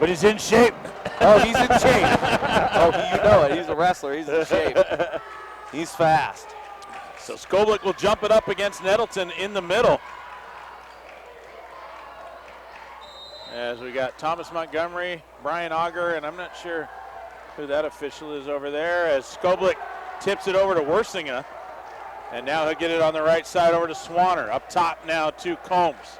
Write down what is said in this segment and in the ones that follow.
But he's in shape. Oh, he's in shape. Oh, you know it. He's a wrestler. He's in shape. He's fast. So Skoblik will jump it up against Nettleton in the middle. As we got Thomas Montgomery, Brian Auger, and I'm not sure who that official is over there, as Skoblik tips it over to Worsinga. And now he'll get it on the right side over to Swanner. Up top now to Combs.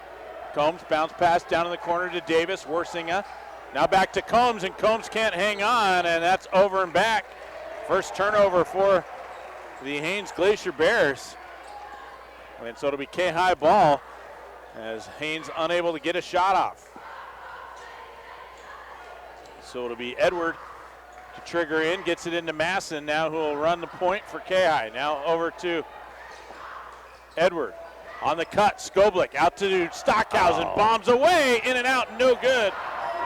Combs bounce pass down in the corner to Davis. Worsinga. Now back to Combs, and Combs can't hang on, and that's over and back. First turnover for the Haines Glacier Bears. And so it'll be K-High ball as Haines unable to get a shot off. So it'll be Edward to trigger in, gets it into Masson now, who will run the point for K-High. Now over to Edward. On the cut, Skoblik out to Stockhausen, bombs away, in and out, no good.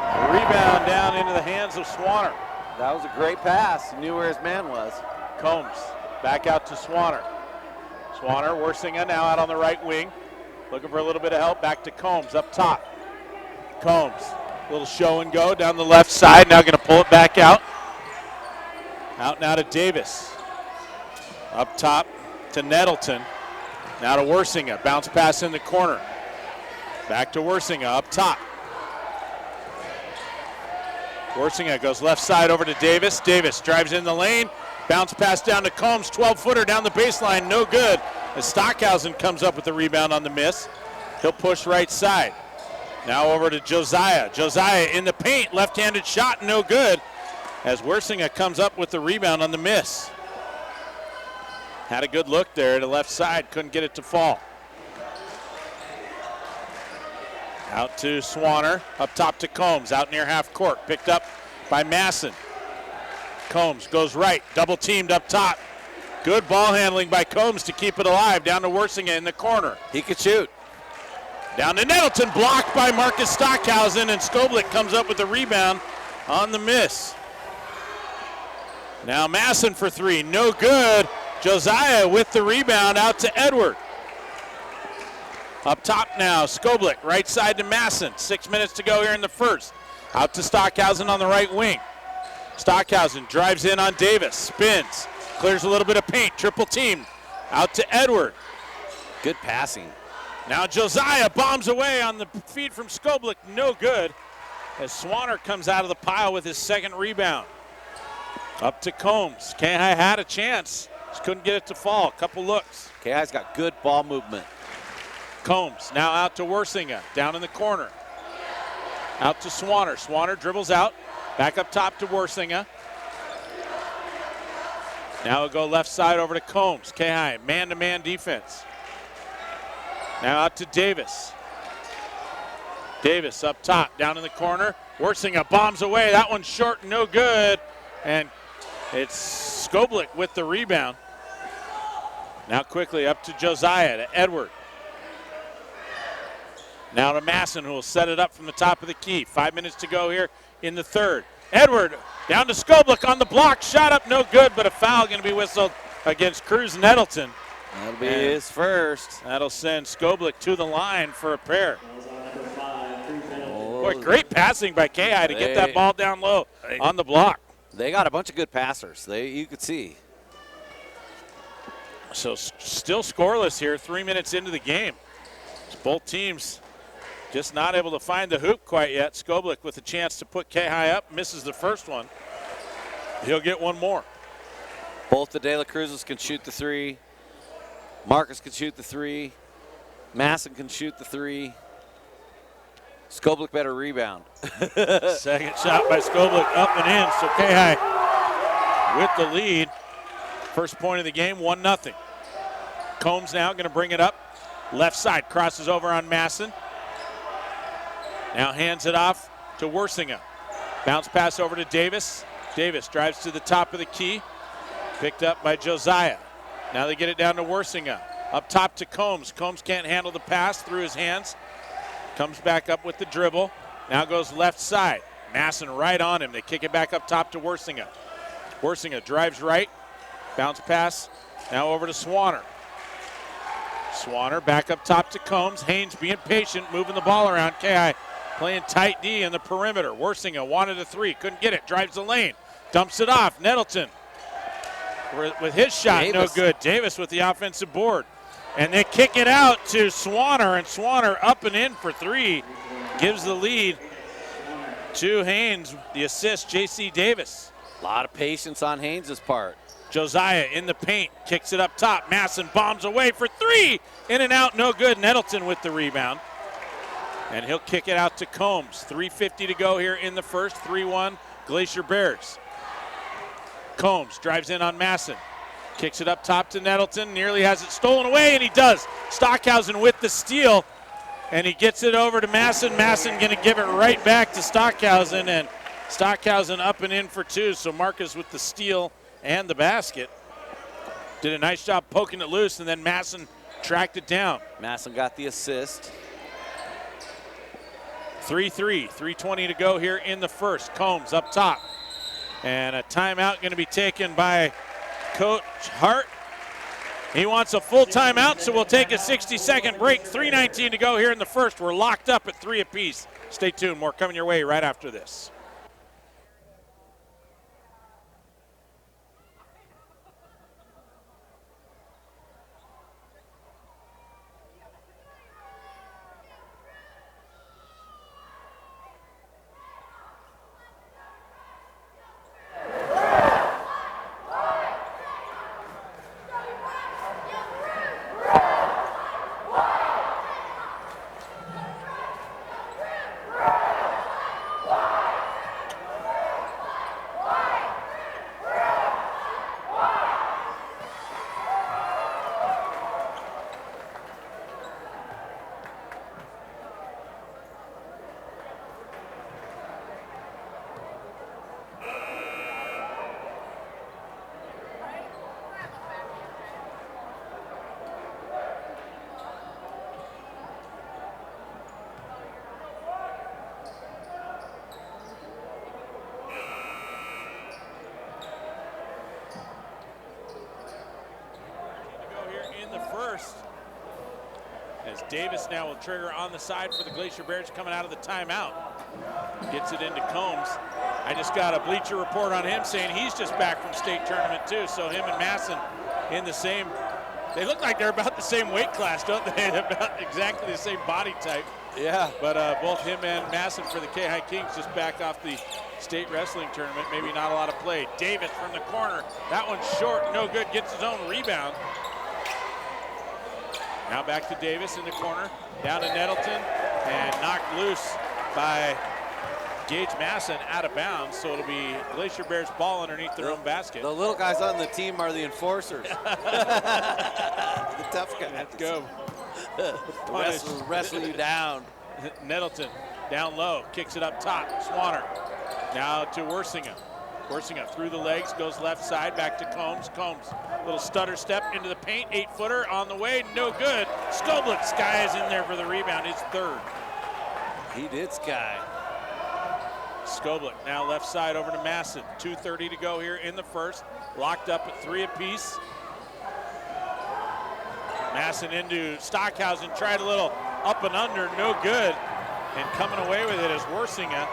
A rebound down into the hands of Swanner. That was a great pass. He knew where his man was. Combs back out to Swanner. Swanner, Worsinga now out on the right wing. Looking for a little bit of help, back to Combs up top. Combs, little show and go down the left side, now gonna pull it back out. Out now to Davis. Up top to Nettleton. Now to Worsinga, bounce pass in the corner. Back to Worsinga up top. Worsinga goes left side over to Davis. Davis drives in the lane. Bounce pass down to Combs. 12-footer down the baseline. No good. As Stockhausen comes up with the rebound on the miss. He'll push right side. Now over to Josiah. Josiah in the paint. Left-handed shot. No good. As Worsinga comes up with the rebound on the miss. Had a good look there to the left side. Couldn't get it to fall. Out to Swanner, up top to Combs, out near half court, picked up by Masson. Combs goes right, double teamed up top. Good ball handling by Combs to keep it alive, down to Worsinga in the corner. He could shoot. Down to Nettleton, blocked by Marcus Stockhausen, and Skoblik comes up with the rebound on the miss. Now Masson for three, no good. Josiah with the rebound out to Edward. Up top now, Skoblik, right side to Masson. 6 minutes to go here in the first. Out to Stockhausen on the right wing. Stockhausen drives in on Davis, spins, clears a little bit of paint, triple team. Out to Edward. Good passing. Now Josiah bombs away on the feed from Skoblik, no good. As Swanner comes out of the pile with his second rebound. Up to Combs. K-High had a chance, just couldn't get it to fall. Couple looks. K-High's got good ball movement. Combs now out to Worsinga, down in the corner. Out to Swanner. Swanner dribbles out, back up top to Worsinga. Now we'll go left side over to Combs. K-High, man-to-man defense. Now out to Davis. Davis up top, down in the corner. Worsinga bombs away. That one's short, no good. And it's Skoblik with the rebound. Now quickly up to Josiah, to Edward. Now to Masson, who will set it up from the top of the key. 5 minutes to go here in the third. Edward down to Skoblik on the block. Shot up, no good, but a foul going to be whistled against Cruz Nettleton. That'll be his first. That'll send Skoblik to the line for a pair. Boy, great passing by K-High to get that ball down low on the block. They got a bunch of good passers. You could see. So still scoreless here, 3 minutes into the game. Both teams just not able to find the hoop quite yet. Skoblik with a chance to put K-High up, misses the first one. He'll get one more. Both the De La Cruzes can shoot the three. Marcus can shoot the three. Masson can shoot the three. Skoblik better rebound. Second shot by Skoblik up and in, so K-High with the lead. First point of the game, 1-0. Combs now going to bring it up. Left side, crosses over on Masson. Now hands it off to Worsinga. Bounce pass over to Davis. Davis drives to the top of the key. Picked up by Josiah. Now they get it down to Worsinga. Up top to Combs. Combs can't handle the pass through his hands. Comes back up with the dribble. Now goes left side. Masson right on him. They kick it back up top to Worsinga. Worsinga drives right. Bounce pass. Now over to Swanner. Swanner back up top to Combs. Haines being patient, moving the ball around. K-High playing tight D in the perimeter. Worsinga wanted a three, couldn't get it, drives the lane, dumps it off. Nettleton with his shot, Davis. no good. Davis with the offensive board. And they kick it out to Swanner, and Swanner up and in for three. Gives the lead to Haines. The assist, J.C. Davis. A lot of patience on Haynes' part. Josiah in the paint, kicks it up top. Masson bombs away for three. In and out, no good. Nettleton with the rebound. And he'll kick it out to Combs. 3:50 to go here in the first. 3-1 Glacier Bears. Combs drives in on Masson. Kicks it up top to Nettleton. Nearly has it stolen away, and he does. Stockhausen with the steal. And he gets it over to Masson. Masson going to give it right back to Stockhausen. And Stockhausen up and in for two. So Marcus with the steal and the basket. Did a nice job poking it loose, and then Masson tracked it down. Masson got the assist. 3-3, 3:20 to go here in the first. Combs up top. And a timeout going to be taken by Coach Hart. He wants a full timeout, so we'll take a 60-second break. 3:19 to go here in the first. We're locked up at 3 apiece. Stay tuned. More coming your way right after this. As Davis now will trigger on the side for the Glacier Bears coming out of the timeout. Gets it into Combs. I just got a Bleacher Report on him saying he's just back from state tournament too. So him and Masson in the same, they look like they're about the same weight class, don't they? They're about exactly the same body type. Yeah. But both him and Masson for the K-High Kings just back off the state wrestling tournament. Maybe not a lot of play. Davis from the corner. That one's short, no good, gets his own rebound. Now back to Davis in the corner, down to Nettleton, and knocked loose by Gage Masson out of bounds. So it'll be Glacier Bears ball underneath their own basket. The little guys on the team are the enforcers. The tough guys. Let's go. Wrestle you down. Nettleton down low, kicks it up top. Swanner now to Worsinga. Worsinga through the legs, goes left side, back to Combs. Combs, little stutter step into the paint, 8-footer on the way, no good. Skoblik, Sky is in there for the rebound, his third. He did, Sky. Skoblik now left side over to Masson. 2:30 to go here in the first. Locked up at 3 apiece. Masson into Stockhausen, tried a little up and under, no good. And coming away with it is Worsinga.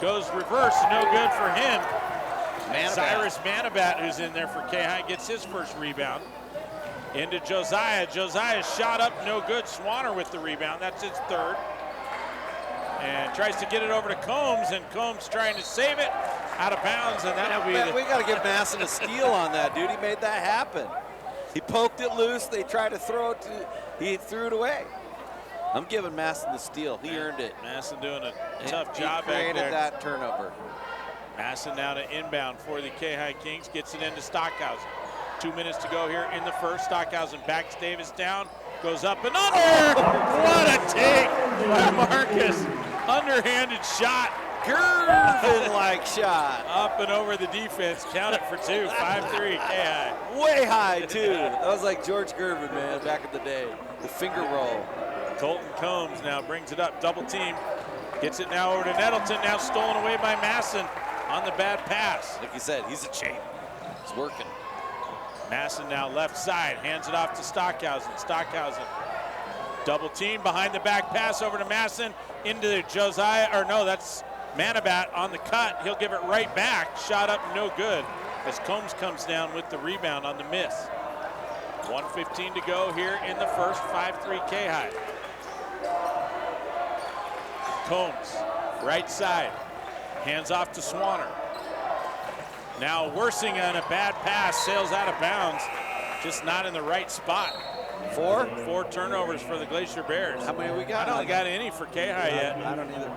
Goes reverse, no good for him. Cyrus Manabat, who's in there for K-High, gets his first rebound. Into Josiah. Josiah's shot up, no good. Swanner with the rebound, that's his third. And tries to get it over to Combs, and Combs trying to save it out of bounds, and that'll be We got to give Masson a steal on that, dude. He made that happen. He poked it loose. They tried to throw it. He threw it away. I'm giving Masson the steal. He earned it. Masson doing a tough job back there. He created that turnover. Masson now to inbound for the K-High Kings. Gets it into Stockhausen. 2 minutes to go here in the first. Stockhausen backs Davis down. Goes up and under. What a take by Marcus. Underhanded shot. Gervin-like shot. Up and over the defense. Count it for two. 5-3 K-High. Way high, too. That was like George Gervin, man, back in the day. The finger roll. Colton Combs now brings it up. Double team. Gets it now over to Nettleton. Now stolen away by Masson on the bad pass. Like you said, he's a champ. He's working. Masson now left side. Hands it off to Stockhausen. Stockhausen Double team behind the back pass over to Masson into Josiah, or no, that's Manabat on the cut. He'll give it right back. Shot up, no good, as Combs comes down with the rebound on the miss. 1:15 to go here in the first, 5-3 K-High. Combs, right side, hands off to Swanner. Now Worsinger on a bad pass, sails out of bounds, just not in the right spot. Four turnovers for the Glacier Bears. How many we got? I don't got any for K-High yet. I don't either.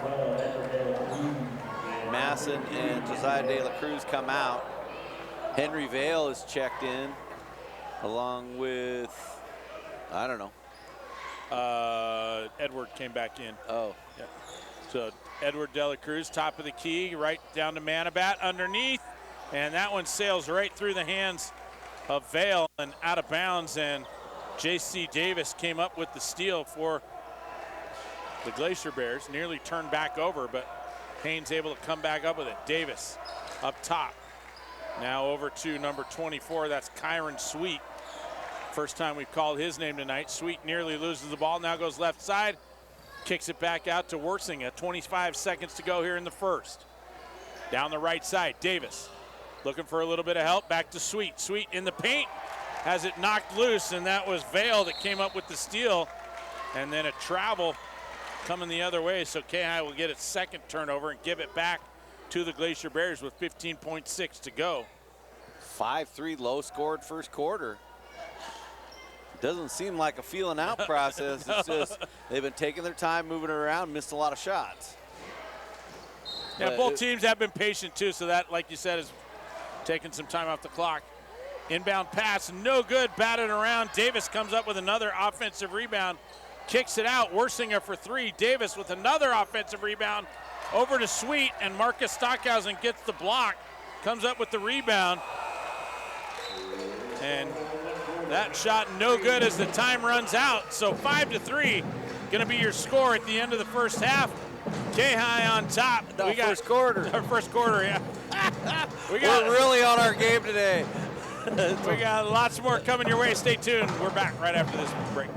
Masson and Josiah De La Cruz come out. Henry Vale is checked in, along with, I don't know. Edward came back in. Oh. Yeah. So Edward De La Cruz, top of the key, right down to Manabat underneath. And that one sails right through the hands of Vale and out of bounds. And J.C. Davis came up with the steal for the Glacier Bears. Nearly turned back over, but Haines able to come back up with it. Davis up top. Now over to number 24, that's Kyron Sweet. First time we've called his name tonight. Sweet nearly loses the ball, now goes left side. Kicks it back out to Worsinger. 25 seconds to go here in the first. Down the right side, Davis looking for a little bit of help. Back to Sweet. Sweet in the paint. Has it knocked loose, and that was Vale that came up with the steal. And then a travel coming the other way, so K-High will get its second turnover and give it back to the Glacier Bears with 15.6 to go. 5-3 low-scored first quarter. Doesn't seem like a feeling out process. It's just they've been taking their time, moving it around, missed a lot of shots. Yeah, both teams have been patient too, so that, like you said, is taking some time off the clock. Inbound pass, no good, batted around. Davis comes up with another offensive rebound, kicks it out. Worsinger for three. Davis with another offensive rebound over to Sweet, and Marcus Stockhausen gets the block, comes up with the rebound. And that shot no good as the time runs out. So 5-3 gonna be your score at the end of the first half. K-High on top. We got first quarter. Our first quarter, yeah. We're really on our game today. We got lots more coming your way. Stay tuned. We're back right after this break.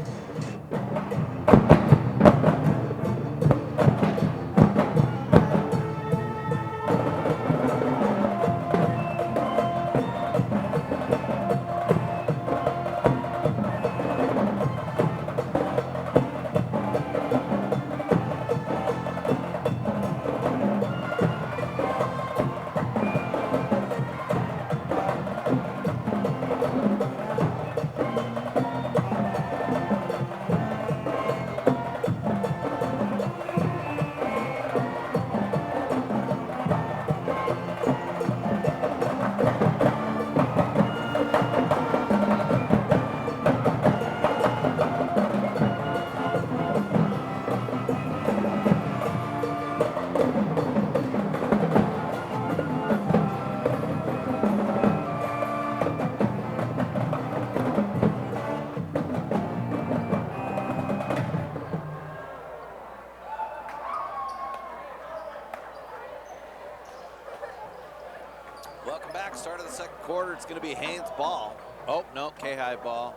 Welcome back. Start of the second quarter. It's going to be Haines' ball. Oh, no, K-High ball.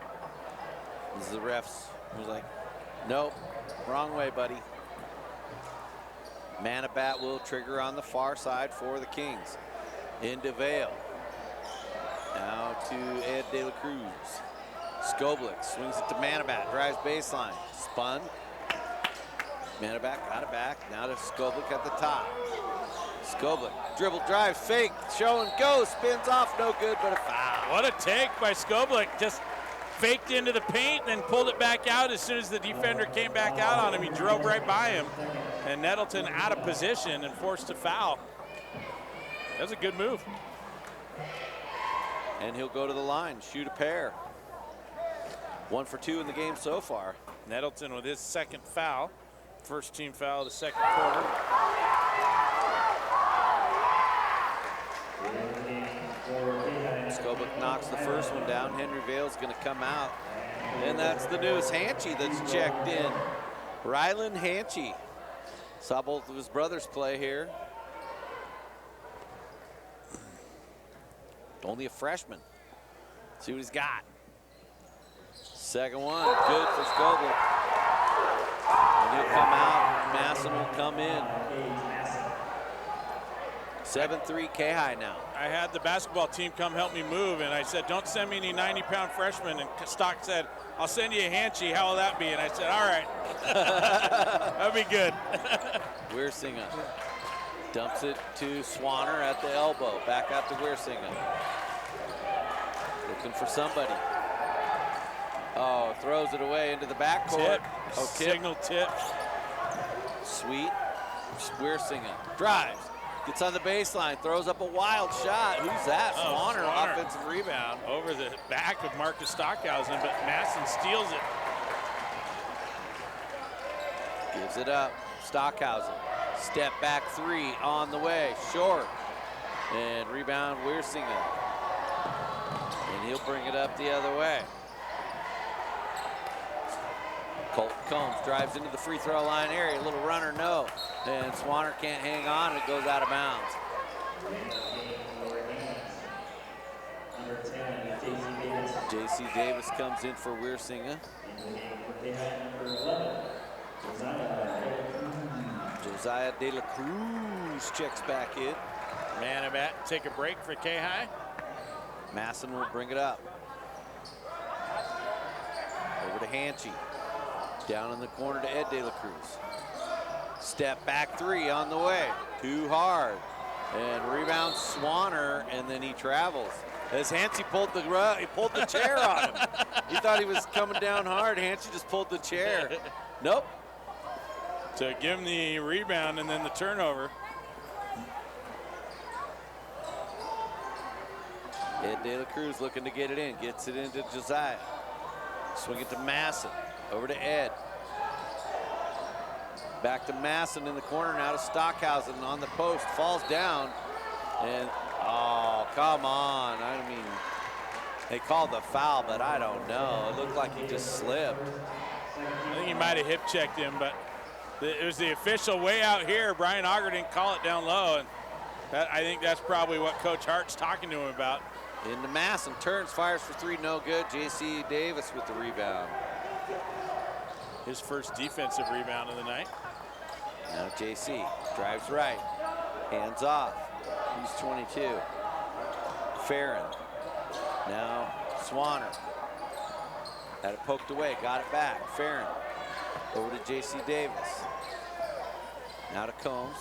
This is the refs. He was like, nope, wrong way, buddy. Manabat will trigger on the far side for the Kings. Into Vale. Now to Ed De La Cruz. Skoblik swings it to Manabat. Drives baseline. Spun. Manabat got it back. Now to Skoblik at the top. Skoblik, dribble, drive, fake, show and go, spins off, no good, but a foul. What a take by Skoblik. Just faked into the paint, then pulled it back out as soon as the defender came back out on him. He drove right by him, and Nettleton out of position and forced a foul. That was a good move. And he'll go to the line, shoot a pair. 1 for 2 in the game so far. Nettleton with his second foul. First team foul of the second quarter. Skoblik knocks the first one down. Henry Vale's going to come out. And that's the newest Hanchy that's checked in. Rylan Hanchy. Saw both of his brothers play here. Only a freshman. See what he's got. Second one, good for Skoblik. he'll come out. Masson will come in. 7-3 K-High now. I had the basketball team come help me move, and I said, don't send me any 90-pound freshmen. And Stock said, I'll send you a Hanchy. How will that be? And I said, all right. That'll be good. Weersinga dumps it to Swanner at the elbow. Back out to Weersinga. Looking for somebody. Oh, throws it away into the backcourt. Oh, tip. Signal tip. Sweet. Weersinga drives. Gets on the baseline, throws up a wild shot. Who's that? Swanner, offensive rebound. Over the back of Marcus Stockhausen, but Masson steals it. Gives it up. Stockhausen. Step back three on the way. Short. And rebound Weersinga. And he'll bring it up the other way. Colton Combs drives into the free throw line area. A little runner, no. And Swanner can't hang on. It goes out of bounds. J.C. Davis comes in for Weersinga. Josiah De La Cruz checks back in. Manabat, take a break for K-High. Masson will bring it up. Over to Hanchy. Down in the corner to Ed De La Cruz. Step back three on the way. Too hard. And rebound Swanner, and then he travels. As Hanchy pulled the chair on him. He thought he was coming down hard. Hanchy just pulled the chair. Nope. To give him the rebound and then the turnover. Ed De La Cruz looking to get it in. Gets it into Josiah. Swing it to Masson. Over to Ed. Back to Masson in the corner, now to Stockhausen on the post. Falls down. And, oh, come on. I mean, they called the foul, but I don't know. It looked like he just slipped. I think he might have hip checked him, but it was the official way out here. Brian Auger didn't call it down low, and I think that's probably what Coach Hart's talking to him about. Into Masson, turns, fires for three, no good. J.C. Davis with the rebound. His first defensive rebound of the night. Now J.C. drives right, hands off. He's 22. Farron. Now Swanner. Had it poked away, got it back. Farron over to J.C. Davis. Now to Combs.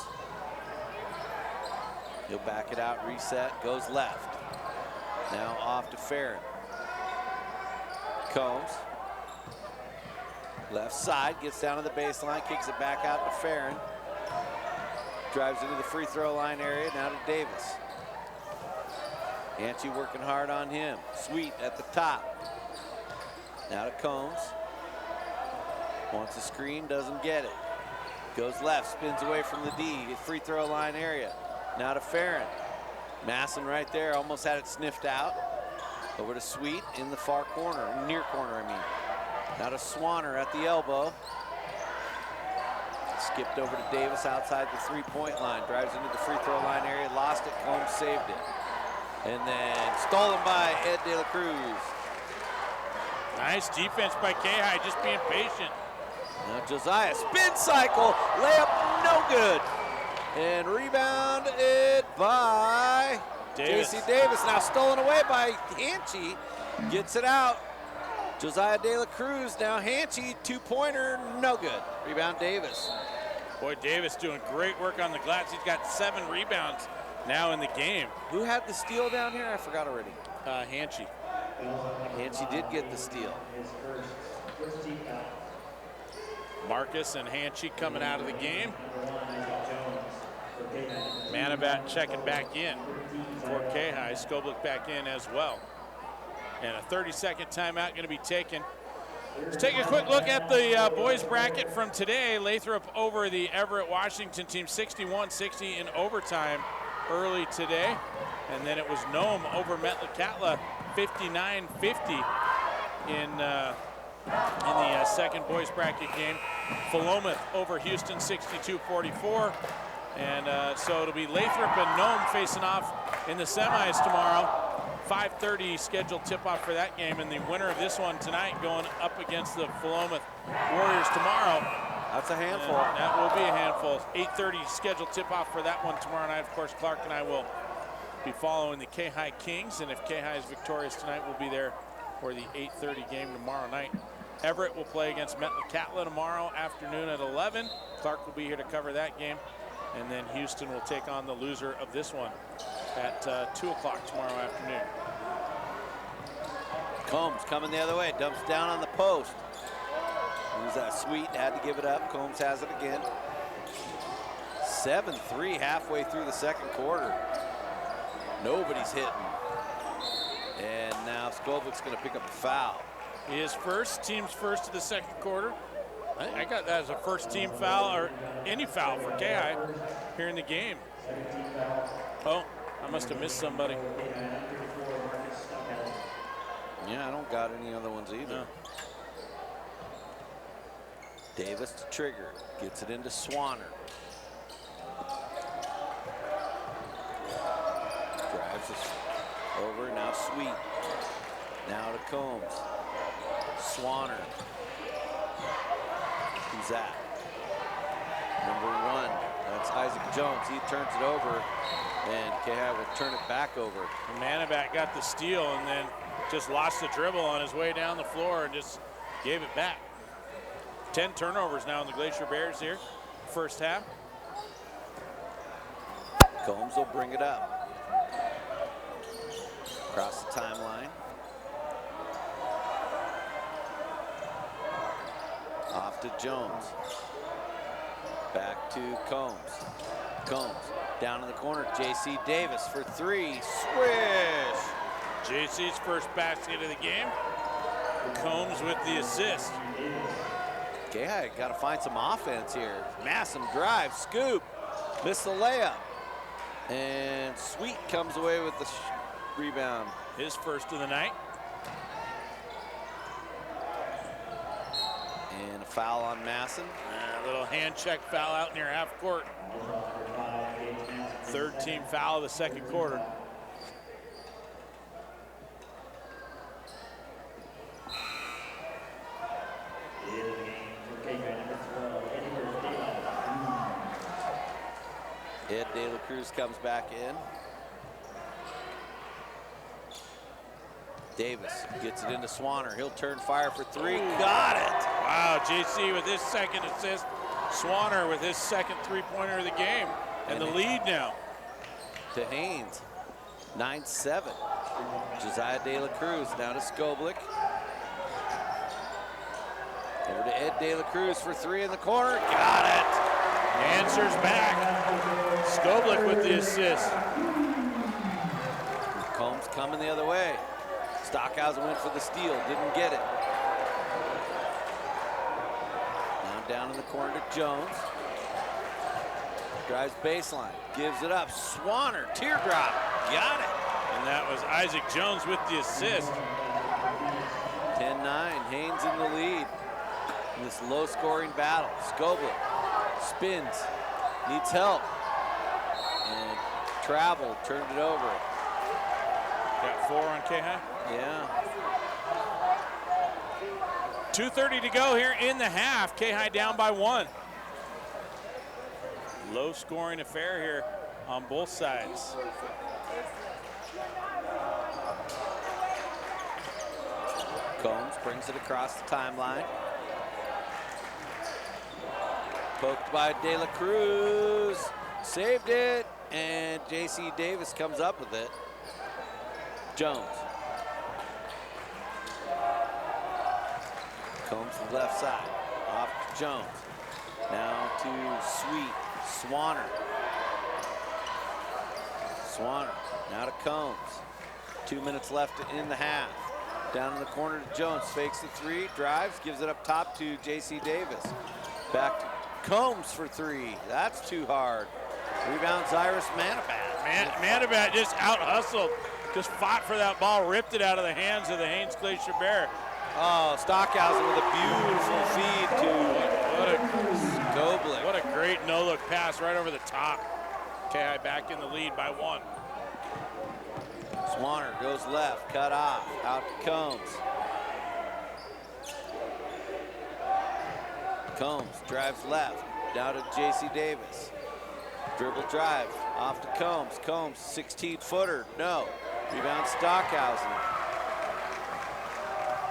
He'll back it out, reset, goes left. Now off to Farron. Combs. Left side, gets down to the baseline, kicks it back out to Farron. Drives into the free throw line area, now to Davis. Hanchy working hard on him. Sweet at the top. Now to Combs. Wants a screen, doesn't get it. Goes left, spins away from the D, free throw line area. Now to Farron. Masson right there, almost had it sniffed out. Over to Sweet in the far corner, near corner, I mean. Now to Swanner at the elbow. Skipped over to Davis outside the three-point line. Drives into the free throw line area, lost it, Combs saved it. And then stolen by Ed De La Cruz. Nice defense by K-High, just being patient. Now Josiah, spin cycle, layup no good. And rebounded by J.C. Davis. Now stolen away by Hanchy. Gets it out. Josiah De La Cruz, now Hanchy, two-pointer, no good. Rebound Davis. Boy, Davis doing great work on the glass. He's got 7 rebounds now in the game. Who had the steal down here? I forgot already. Hanchy. Hanchy did get the steal. Marcus and Hanchy coming out of the game. Manabat checking back in for K-High. Skoblik back in as well. And a 30-second timeout going to be taken. Let's take a quick look at the boys bracket from today. Lathrop over the Everett Washington team 61-60 in overtime early today. And then it was Nome over Metlakatla 59-50 in the second boys bracket game. Philomath over Houston 62-44. And so it'll be Lathrop and Nome facing off in the semis tomorrow. 5:30 scheduled tip-off for that game, and the winner of this one tonight going up against the Philomath Warriors tomorrow. That's a handful. That will be a handful. 8:30 scheduled tip-off for that one tomorrow night. Of course, Clarke and I will be following the K-High Kings, and if K-High is victorious tonight, we'll be there for the 8:30 game tomorrow night. Everett will play against Metlakatla tomorrow afternoon at 11. Clarke will be here to cover that game, and then Houston will take on the loser of this one at 2 o'clock tomorrow afternoon. Combs coming the other way, dumps down on the post. Who's that? Sweet had to give it up. Combs has it again. 7-3 halfway through the second quarter. Nobody's hitting. And now Skoblik's going to pick up a foul. He is first, team's first of the second quarter. I got that as a first team foul or any foul for K-High here in the game. Oh, I must have missed somebody. Yeah, I don't got any other ones either. No. Davis to trigger, gets it into Swanner. Drives this over, now Sweet. Now to Combs. Swanner. Who's that? Number 1, that's Isaac Jones. He turns it over, and K-High will turn it back over. Manabat got the steal and then just lost the dribble on his way down the floor and just gave it back. 10 turnovers now in the Glacier Bears here, first half. Combs will bring it up. Across the timeline. Off to Jones. Back to Combs. Combs down in the corner. J.C. Davis for 3. Swish! JC's first basket of the game. Combs with the assist. K-High got to find some offense here. Massam drive, scoop, missed the layup. And Sweet comes away with the rebound. His first of the night. And a foul on Masson. A little hand check foul out near half court. Third team foul of the second quarter. Ed De La Cruz comes back in. Davis gets it into Swanner. He'll turn fire for 3. Got it! Wow, JC with his second assist. Swanner with his second three-pointer of the game. And the lead now. To Haines. 9-7. Josiah De La Cruz now to Skoblik. Over to Ed De La Cruz for 3 in the corner. Got it! Answers back. Skoblik with the assist. Combs coming the other way. Stockhausen went for the steal, didn't get it. Now down in the corner to Jones. Drives baseline, gives it up. Swanner, teardrop, got it. And that was Isaac Jones with the assist. 10-9, Haines in the lead in this low-scoring battle. Skoblik spins, needs help, and traveled, turned it over. Got 4 on K-High. Yeah. 2:30 to go here in the half. K-High down by 1. Low-scoring affair here on both sides. Combs brings it across the timeline. Poked by De La Cruz. Saved it, and J.C. Davis comes up with it. Jones. Combs to the left side. Off to Jones. Now to Sweet. Swanner. Swanner. Now to Combs. 2 minutes left in the half. Down in the corner to Jones. Fakes the 3. Drives. Gives it up top to J.C. Davis. Back to Combs for 3. That's too hard. Rebounds Iris Manabat. Manabat just out-hustled. Just fought for that ball, ripped it out of the hands of the Haines Glacier Bear. Oh, Stockhausen with a beautiful feed to Skoblik. What a great no-look pass right over the top. K-High back in the lead by 1. Swanner goes left, cut off, out to Combs. Combs drives left, down to J.C. Davis. Dribble drive, off to Combs. Combs, 16-footer, no. Rebound Stockhausen.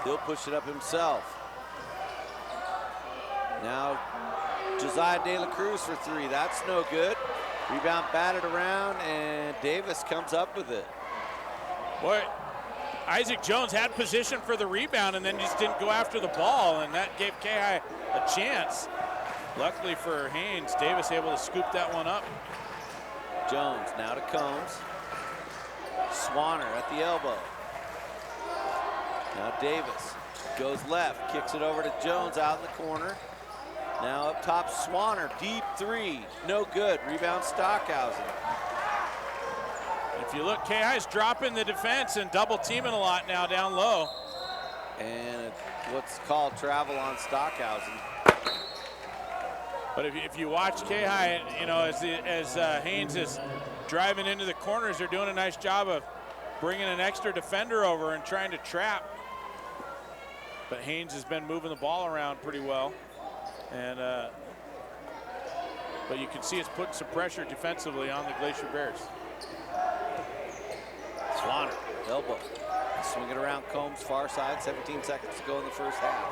He'll push it up himself. Now, Josiah De La Cruz for three, that's no good. Rebound batted around, and Davis comes up with it. Boy, Isaac Jones had position for the rebound and then just didn't go after the ball, and that gave KI a chance. Luckily for Haines, Davis able to scoop that one up. Jones now to Combs. Swanner at the elbow. Now Davis goes left, kicks it over to Jones out in the corner. Now up top, Swanner, deep three, no good. Rebound Stockhausen. If you look, KI's dropping the defense and double teaming a lot now down low. And what's called travel on Stockhausen. But if you watch KI, you know, as Haines is driving into the corners, they're doing a nice job of bringing an extra defender over and trying to trap. But Haines has been moving the ball around pretty well. And but you can see it's putting some pressure defensively on the Glacier Bears. Swanner, elbow. Swing it around Combs' far side, 17 seconds to go in the first half.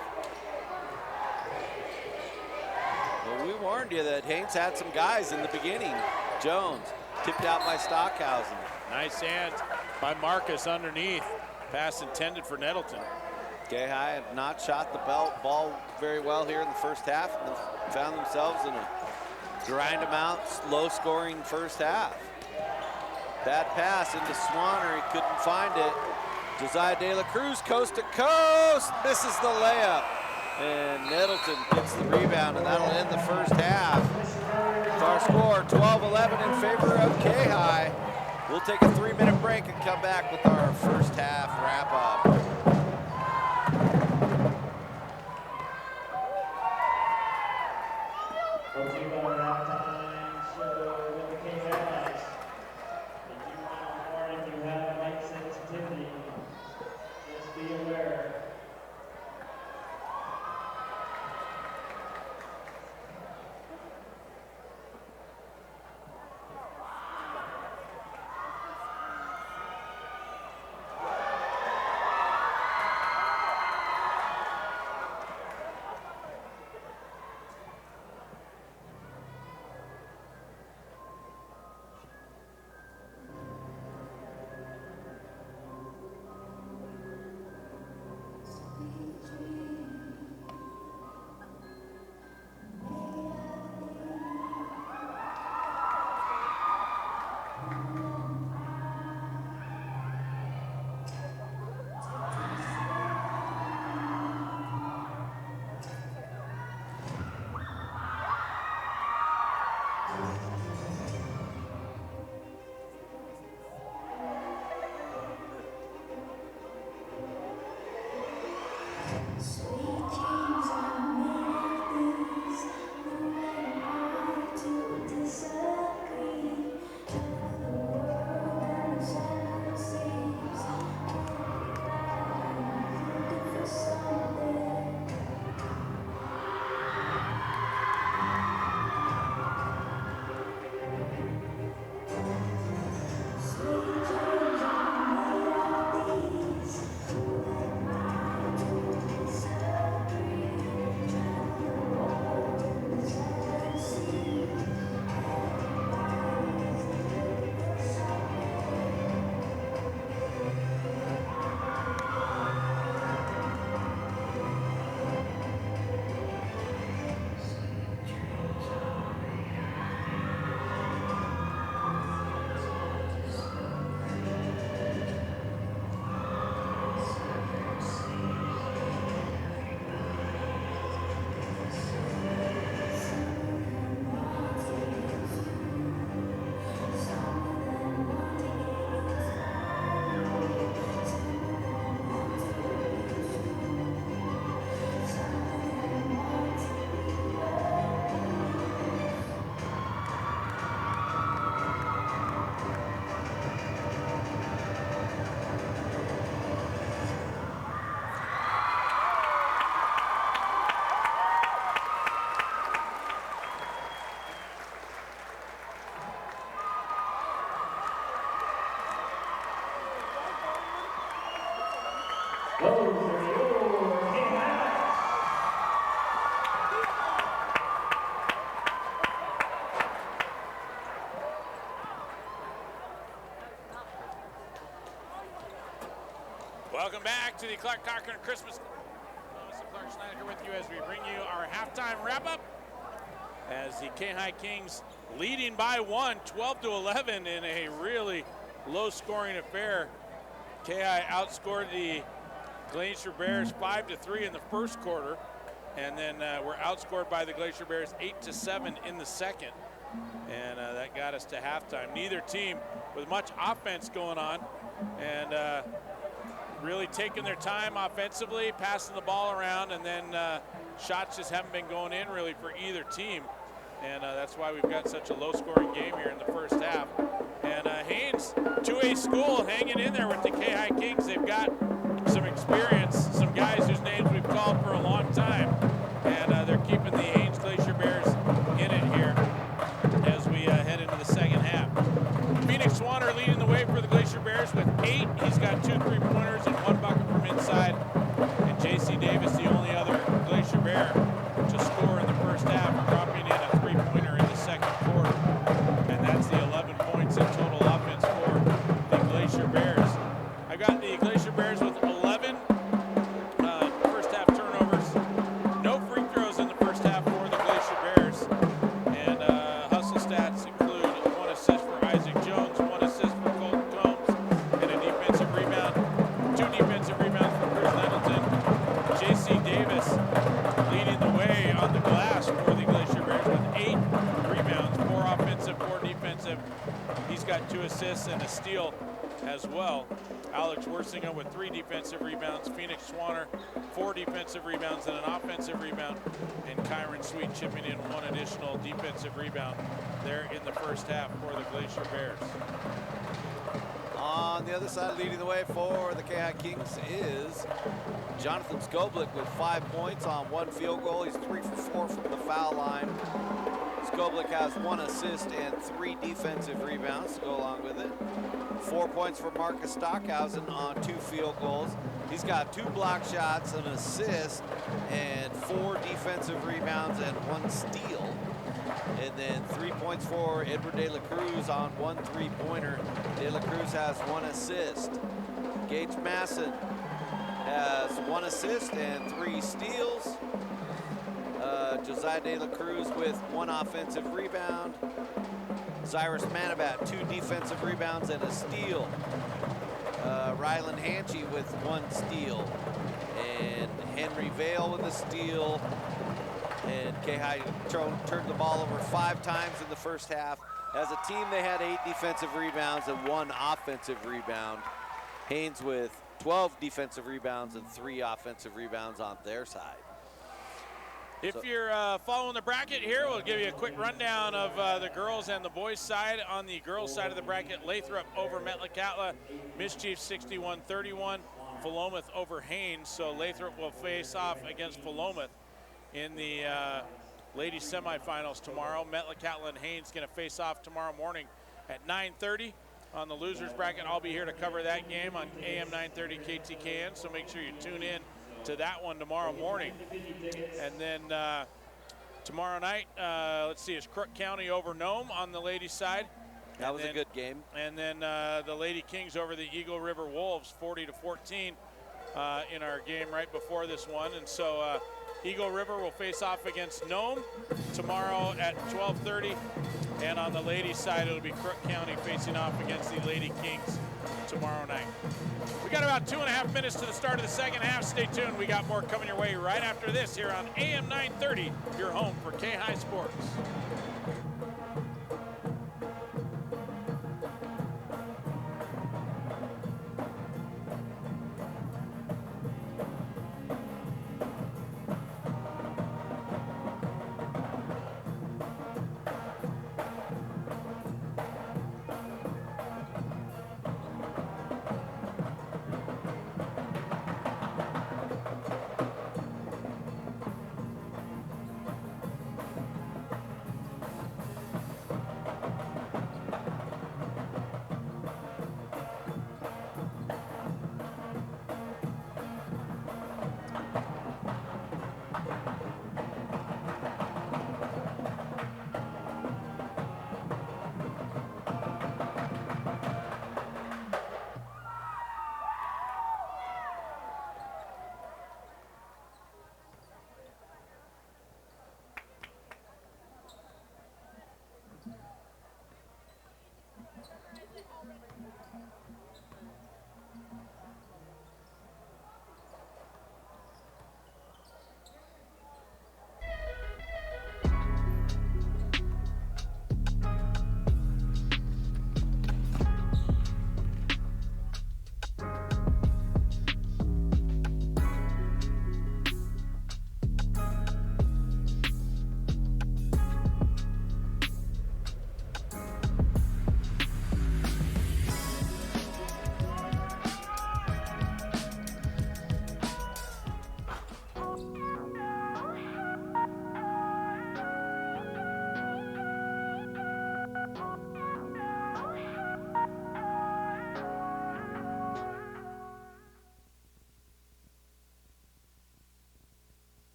Well, we warned you that Haines had some guys in the beginning. Jones, tipped out by Stockhausen. Nice hands by Marcus underneath. Pass intended for Nettleton. KI have not shot the ball very well here in the first half, and found themselves in a grind them out, low-scoring first half. Bad pass into Swanner, he couldn't find it. Josiah De La Cruz, coast to coast, misses the layup. And Nettleton gets the rebound, and that'll end the first half. With our score, 12-11 in favor of KI. We'll take a 3-minute break and come back with our first half wrap-up. Welcome back to the Clarke Cochrane Christmas. Melissa Clark Schneider with you as we bring you our halftime wrap-up. As the K-High Kings leading by one, 12-11 in a really low-scoring affair. K-High outscored the Glacier Bears 5-3 in the first quarter, and then were outscored by the Glacier Bears 8-7 in the second. And that got us to halftime. Neither team with much offense going on, and really taking their time offensively, passing the ball around, and then shots just haven't been going in really for either team. And that's why we've got such a low-scoring game here in the first half. And Haines, 2A school, hanging in there with the K-High Kings. They've got some experience, some guys whose names we've called for a long time. And they're keeping the Haines Glacier Bears in it here as we head into the second half. Phoenix Swanner leading the way for the Glacier Bears with 8. He's got 2 3-pointers and 1 bucket from inside. And J.C. Davis, the only other Glacier Bear to score in the first half, dropping in a 3-pointer in the second quarter. And that's the 11 points in total offense for the Glacier Bears. I got the Glacier Bears with 11 first half turnovers. No free throws in the first half for the Glacier Bears. And hustle stats include 1 assist for Isaac Jones, 1 assist for Colton Combs, and a defensive rebound. 2 defensive rebounds for Chris Nettleton. J.C. Davis leading the way on the glass for the Glacier Bears with 8 rebounds, 4 offensive, 4 defensive. He's got 2 assists and a steal as well. Alex Worsinga with 3 defensive rebounds. Phoenix Swanner, 4 defensive rebounds and an offensive rebound. And Kyron Sweet chipping in 1 additional defensive rebound there in the first half for the Glacier Bears. On the other side, leading the way for the K-High Kings is Jonathan Skoblik with 5 points on 1 field goal. He's 3 for 4 from the foul line. Skoblik has 1 assist and 3 defensive rebounds to go along with it. 4 points for Marcus Stockhausen on 2 field goals. He's got 2 block shots, an assist, and 4 defensive rebounds and 1 steal. And then 3 points for Edward De La Cruz on 1 3-pointer. De La Cruz has 1 assist. Gage Masson has 1 assist and 3 steals. Josiah De La Cruz with 1 offensive rebound. Cyrus Manabat, 2 defensive rebounds and a steal. Rylan Hanchy with 1 steal. And Henry Vale with a steal. And K-High turned the ball over 5 times in the first half. As a team, they had 8 defensive rebounds and 1 offensive rebound. Haines with 12 defensive rebounds and 3 offensive rebounds on their side. If you're following the bracket here, we'll give you a quick rundown of the girls and the boys side. On the girls side of the bracket, Lathrop over Metlakatla, Mischief 61-31, Philomath over Haines. So Lathrop will face off against Philomath in the ladies semifinals tomorrow. Metlakatla and Haines going to face off tomorrow morning at 9:30 on the losers bracket. I'll be here to cover that game on AM 930 KTKN, so make sure you tune in to that one tomorrow morning. And then tomorrow night, let's see, is Crook County over Nome on the ladies side. That was a good game. And then the Lady Kings over the Eagle River Wolves 40-14 in our game right before this one. And so Eagle River will face off against Nome tomorrow at 12:30. And on the ladies side, it'll be Crook County facing off against the Lady Kings tomorrow night. We got about 2.5 minutes to the start of the second half. Stay tuned. We got more coming your way right after this here on AM 930, your home for K-High Sports.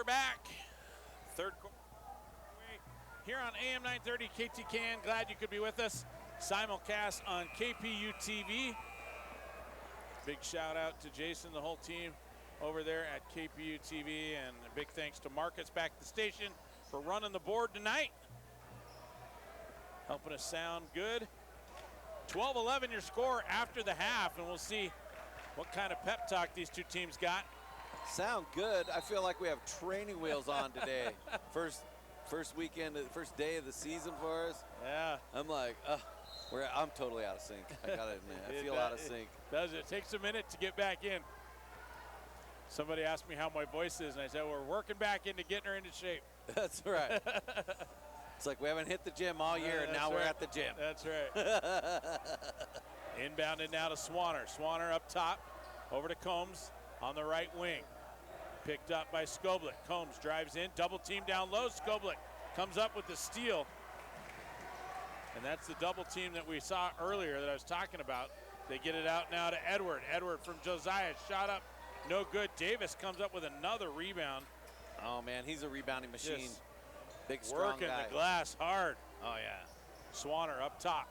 We're back. Third quarter here on AM 930 Ketchikan. Glad you could be with us. Simulcast on KPU TV. Big shout out to Jason, the whole team over there at KPU TV, and a big thanks to Marcus back at the station for running the board tonight. Helping us sound good. 12-11 your score after the half, and we'll see what kind of pep talk these two teams got. Sound good. I feel like we have training wheels on today. First weekend, first day of the season for us. Yeah. I'm like, I'm totally out of sync. I gotta admit, I feel out of sync. It takes a minute to get back in. Somebody asked me how my voice is, and I said, we're working back into getting her into shape. That's right. It's like we haven't hit the gym all year, and now we're at the gym. That's right. Inbounded now to Swanner. Swanner up top, over to Combs on the right wing. Picked up by Skoblik. Combs drives in, double team down low. Skoblik comes up with the steal. And that's the double team that we saw earlier that I was talking about. They get it out now to Edward. Edward from Josiah, shot up, no good. Davis comes up with another rebound. Oh man, he's a rebounding machine. Just big, strong working guy. the glass hard. Oh yeah. Swanner up top.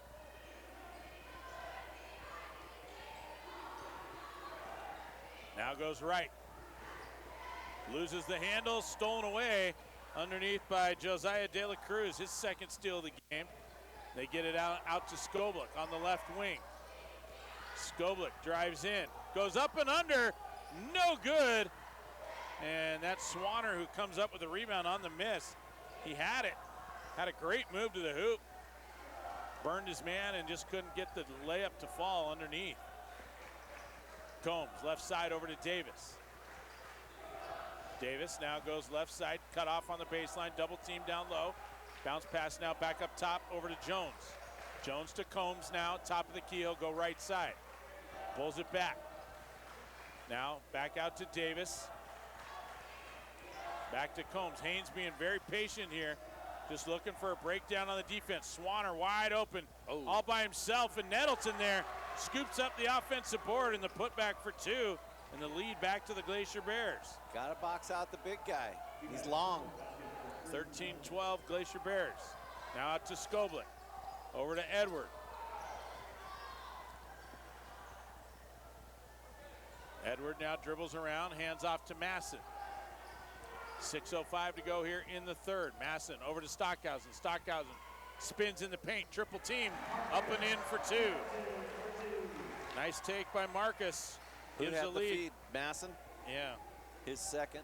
Now goes right. Loses the handle, stolen away underneath by Josiah De La Cruz, his second steal of the game. They get it out to Skoblik on the left wing. Skoblik drives in, goes up and under, no good. And that's Swanner who comes up with a rebound on the miss. He had it, had a great move to the hoop. Burned his man and just couldn't get the layup to fall underneath. Combs, left side over to Davis. Davis now goes left side, cut off on the baseline, double team down low. Bounce pass now back up top over to Jones. Jones to Combs now, top of the key, he'll go right side. Pulls it back. Now back out to Davis. Back to Combs. Haines being very patient here, just looking for a breakdown on the defense. Swanner wide open, all by himself, and Nettleton there scoops up the offensive board and the putback for two, and the lead back to the Glacier Bears. Got to box out the big guy. He's long. 13-12 Glacier Bears. Now out to Skoblik. Over to Edward. Edward now dribbles around, hands off to Masson. 6:05 to go here in the third. Masson over to Stockhausen. Stockhausen spins in the paint, triple team, up and in for two. Nice take by Marcus. Gives the lead. Feed? Masson? Yeah. His second.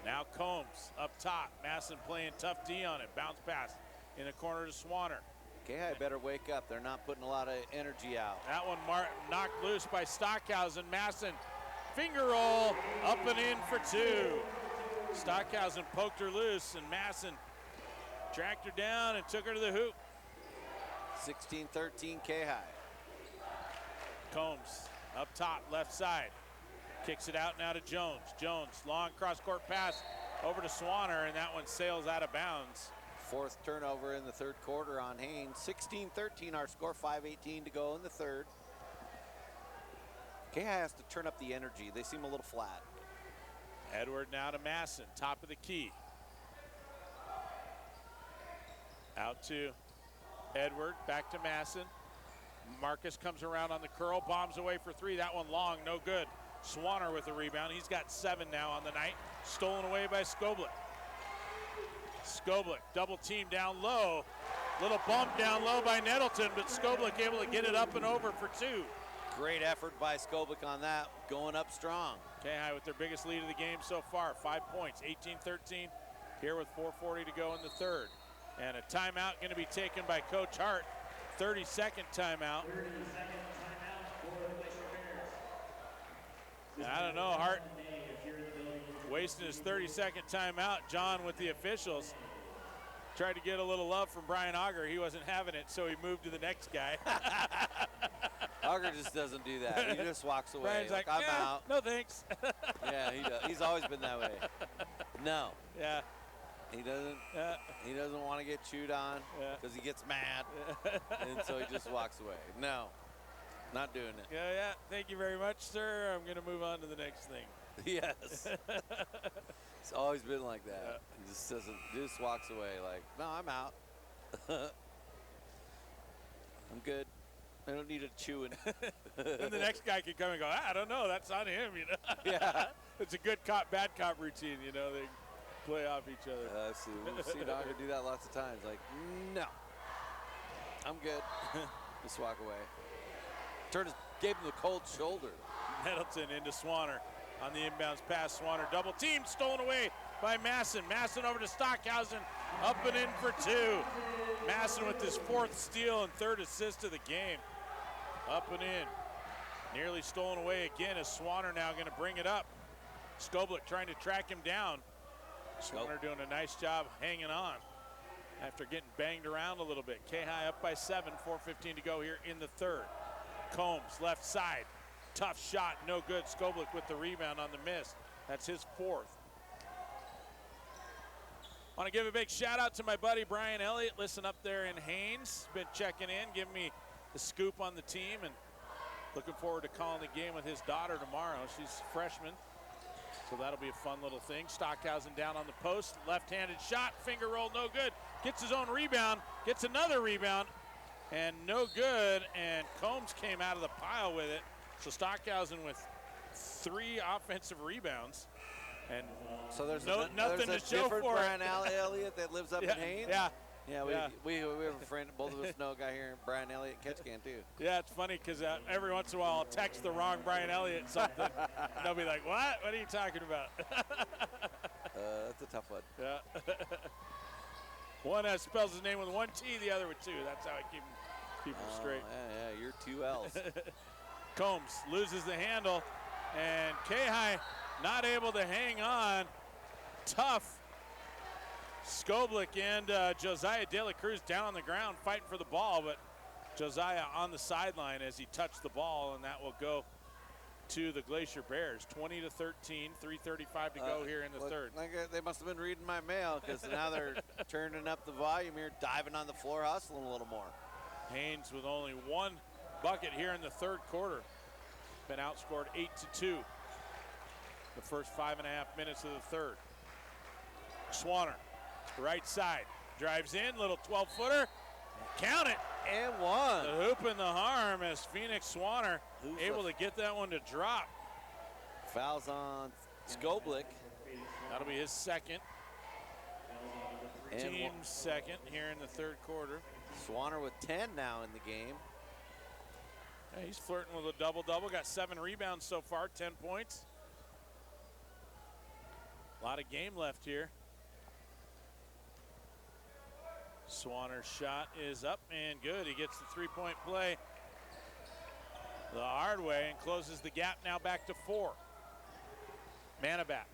Now Combs up top. Masson playing tough D on it. Bounce pass in the corner to Swanner. Okay, I better wake up. They're not putting a lot of energy out. That one knocked loose by Stockhausen. Masson, finger roll, up and in for two. Stockhausen poked her loose, and Masson tracked her down and took her to the hoop. 16-13 K-High. Combs up top, left side. Kicks it out now to Jones. Jones, long cross-court pass over to Swanner, and that one sails out of bounds. Fourth turnover in the third quarter on Haines. 16-13 our score, 5:18 to go in the third. K-High has to turn up the energy. They seem a little flat. Edward now to Masson, top of the key. Out to Edward, back to Masson. Marcus comes around on the curl, bombs away for three. That one long, no good. Swanner with the rebound. He's got 7 now on the night. Stolen away by Skoblik. Skoblik, double team down low. Little bump down low by Nettleton, but Skoblik able to get it up and over for two. Great effort by Skoblik on that, going up strong. K-High with their biggest lead of the game so far, 5 points, 18-13, here with 4:40 to go in the third. And a timeout going to be taken by Coach Hart, 30-second timeout. And I don't know, Hart wasting his 30-second timeout. John with the officials tried to get a little love from Brian Auger. He wasn't having it, so he moved to the next guy. Auger just doesn't do that. He just walks away. Brian's like, I'm out. No thanks. Yeah, he does. He's always been that way. No. Yeah. He doesn't. He doesn't want to get chewed on because he gets mad, and so he just walks away. No, not doing it. Yeah. Thank you very much, sir. I'm going to move on to the next thing. Yes. It's always been like that. He just walks away like, no, I'm out. I'm good. I don't need a chewing. Then the next guy can come and go, I don't know, that's on him, you know. Yeah. It's a good cop, bad cop routine, you know. They play off each other. We've seen Dogger do that lots of times. Like, no, I'm good. Just walk away. Gave him the cold shoulder. Nettleton into Swanner on the inbounds pass. Swanner double team, stolen away by Masson. Masson over to Stockhausen, up and in for two. Masson with his 4th steal and 3rd assist of the game. Up and in. Nearly stolen away again as Swanner now going to bring it up. Skoblik trying to track him down. Swanner doing a nice job hanging on after getting banged around a little bit. K-High up by 7, 4:15 to go here in the 3rd. Combs left side. Tough shot, no good. Skoblik with the rebound on the miss. That's his 4th. Want to give a big shout out to my buddy Brian Elliott. Listen up there in Haines. Been checking in, giving me the scoop on the team, and looking forward to calling the game with his daughter tomorrow. She's a freshman, so that'll be a fun little thing. Stockhausen down on the post. Left-handed shot, finger roll, no good. Gets his own rebound, gets another rebound, and no good. And Combs came out of the pile with it. So Stockhausen with 3 offensive rebounds. And so there's nothing to show for Brian it. Elliott that lives up in Haines. Yeah, we have a friend, both of us know a guy here, Brian Elliott, Ketchikan too. Yeah, it's funny because every once in a while I'll text the wrong Brian Elliott something. And they'll be like, what? What are you talking about? That's a tough one. Yeah. One spells his name with 1 T, the other with 2. That's how I keep people straight. Yeah, you're 2 L's. Combs loses the handle, and K-High not able to hang on. Tough. Skoblik and Josiah De La Cruz down on the ground fighting for the ball, but Josiah on the sideline as he touched the ball, and that will go to the Glacier Bears. 20-13, 3:35 to go here in the 3rd. Like they must have been reading my mail because now they're turning up the volume here, diving on the floor, hustling a little more. Haines with only 1 bucket here in the 3rd quarter. Been outscored 8-2 the first 5.5 minutes of the 3rd. Swanner, right side, drives in, little 12-footer, count it. And 1. The hoop and the harm as Phoenix Swanner able to get that one to drop. Fouls on Skoblik. That'll be his 2nd. And Team's 2nd here in the 3rd quarter. Swanner with 10 now in the game. Yeah, he's flirting with a double-double. Got 7 rebounds so far, 10 points. A lot of game left here. Swanner's shot is up and good. He gets the 3-point play the hard way and closes the gap now back to 4. Manabat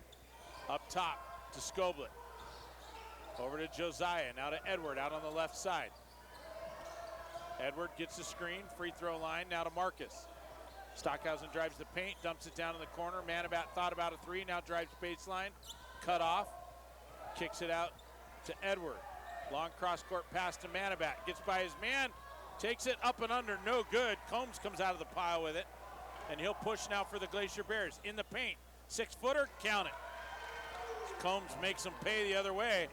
up top to Skoblik. Over to Josiah, now to Edward out on the left side. Edward gets the screen, free throw line, now to Marcus. Stockhausen drives the paint, dumps it down in the corner. Manabat thought about a 3, now drives baseline, cut off, kicks it out to Edward. Long cross-court pass to Manabat, gets by his man, takes it up and under, no good. Combs comes out of the pile with it, and he'll push now for the Glacier Bears. In the paint, 6-footer, count it. Combs makes them pay the other way.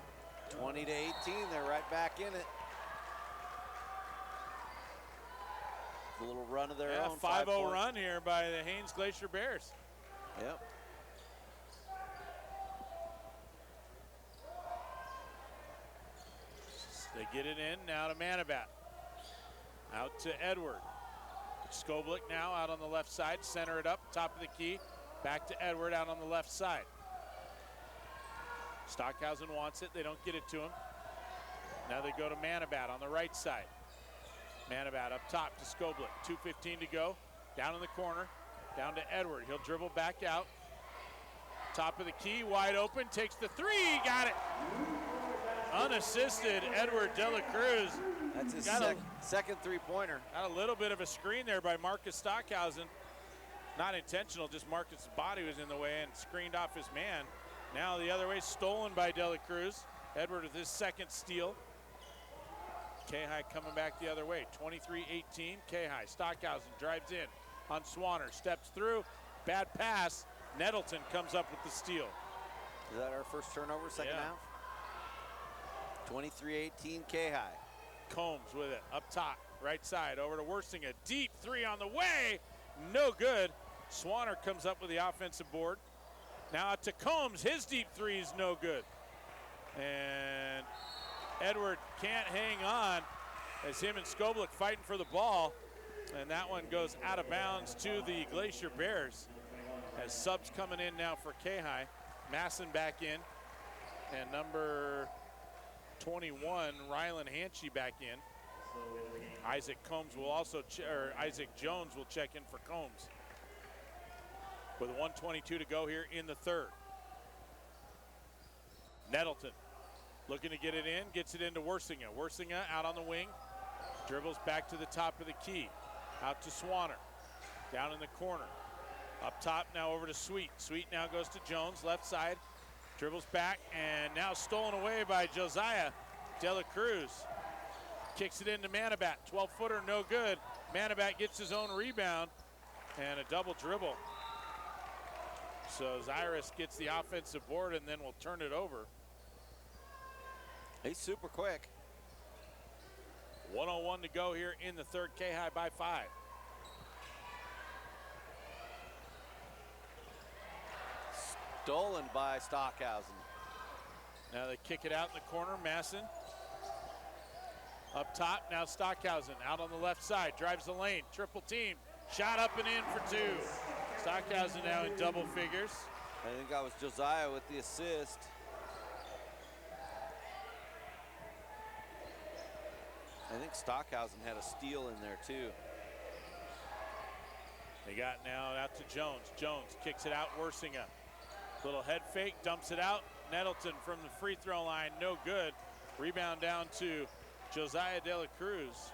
20-18, they're right back in it. A little run of their own. 5-0 run here by the Haines Glacier Bears. Yep. They get it in, now to Manabat. Out to Edward. Skoblik now out on the left side, center it up, top of the key. Back to Edward out on the left side. Stockhausen wants it, they don't get it to him. Now they go to Manabat on the right side. Manabat up top to Skoblik, 2:15 to go. Down in the corner, down to Edward. He'll dribble back out. Top of the key, wide open, takes the 3, got it. Unassisted, Edward De La Cruz. That's his second 3-pointer. Got a little bit of a screen there by Marcus Stockhausen. Not intentional, just Marcus' body was in the way and screened off his man. Now the other way, stolen by De La Cruz. Edward with his 2nd steal. K-High coming back the other way, 23-18, K-High. Stockhausen drives in on Swanner, steps through, bad pass, Nettleton comes up with the steal. Is that our first turnover, second half? 23-18 K-High. Combs with it, up top, right side, over to Worsing. A deep three on the way, no good. Swanner comes up with the offensive board. Now out to Combs, his deep three is no good. And Edward can't hang on as him and Skoblik fighting for the ball. And that one goes out of bounds to the Glacier Bears. As subs coming in now for K-High. Masson back in, and number 21, Rylan Hanchy back in. Isaac Jones will check in for Combs. With 1:22 to go here in the third. Nettleton looking to get it in, gets it into Worsinga. Worsinga out on the wing, dribbles back to the top of the key. Out to Swanner, down in the corner. Up top now over to Sweet. Sweet now goes to Jones, left side. Dribbles back and now stolen away by Josiah De La Cruz. Kicks it into Manabat. 12-footer, no good. Manabat gets his own rebound and a double dribble. So Zyrus gets the offensive board and then will turn it over. He's super quick. 1:01 to go here in the third. K-High by 5. Stolen by Stockhausen. Now they kick it out in the corner. Masson up top. Now Stockhausen out on the left side. Drives the lane. Triple team. Shot up and in for 2. Stockhausen now in double figures. I think that was Josiah with the assist. I think Stockhausen had a steal in there too. They got now out to Jones. Jones kicks it out. Worsinga. Little head fake, dumps it out. Nettleton from the free throw line, no good. Rebound down to Josiah De La Cruz.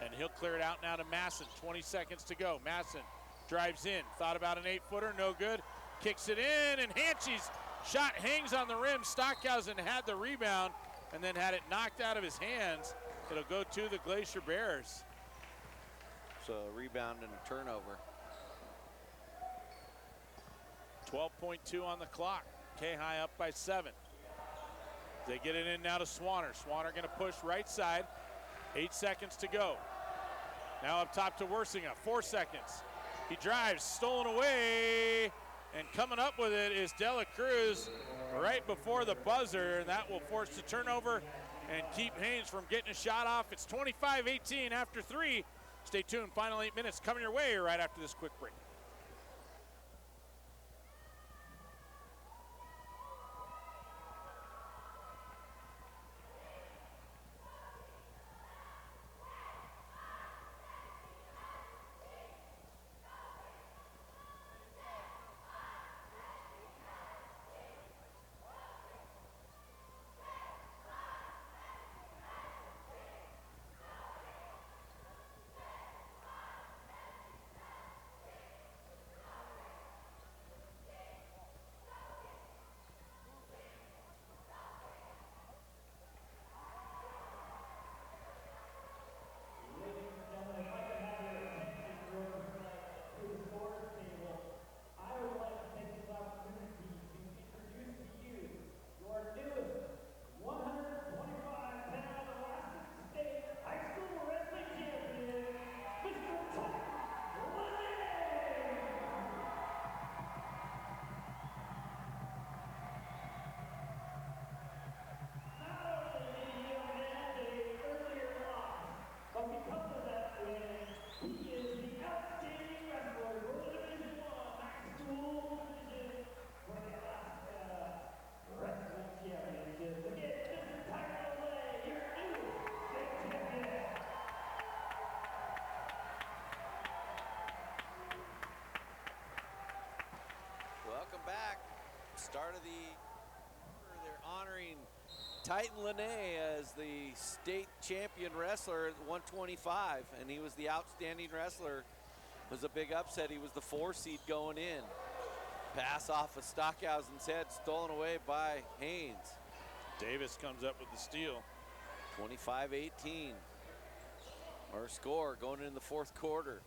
And he'll clear it out now to Masson. 20 seconds to go. Masson drives in. Thought about an 8-footer, no good. Kicks it in, and Hanchy's shot hangs on the rim. Stockhausen had the rebound and then had it knocked out of his hands. It'll go to the Glacier Bears. So a rebound and a turnover. 12.2 on the clock. K-High up by 7. They get it in now to Swanner. Swanner going to push right side. 8 seconds to go. Now up top to Worsinga. 4 seconds. He drives, stolen away, and coming up with it is De La Cruz right before the buzzer, and that will force the turnover and keep Haines from getting a shot off. It's 25-18 after 3. Stay tuned. Final 8 minutes coming your way right after this quick break. They're honoring Titan Lene as the state champion wrestler at 125, and he was the outstanding wrestler. It was a big upset. He was the 4 seed going in. Pass off of Stockhausen's head, stolen away by Haines. Davis comes up with the steal. 25-18. Our score going in the fourth quarter.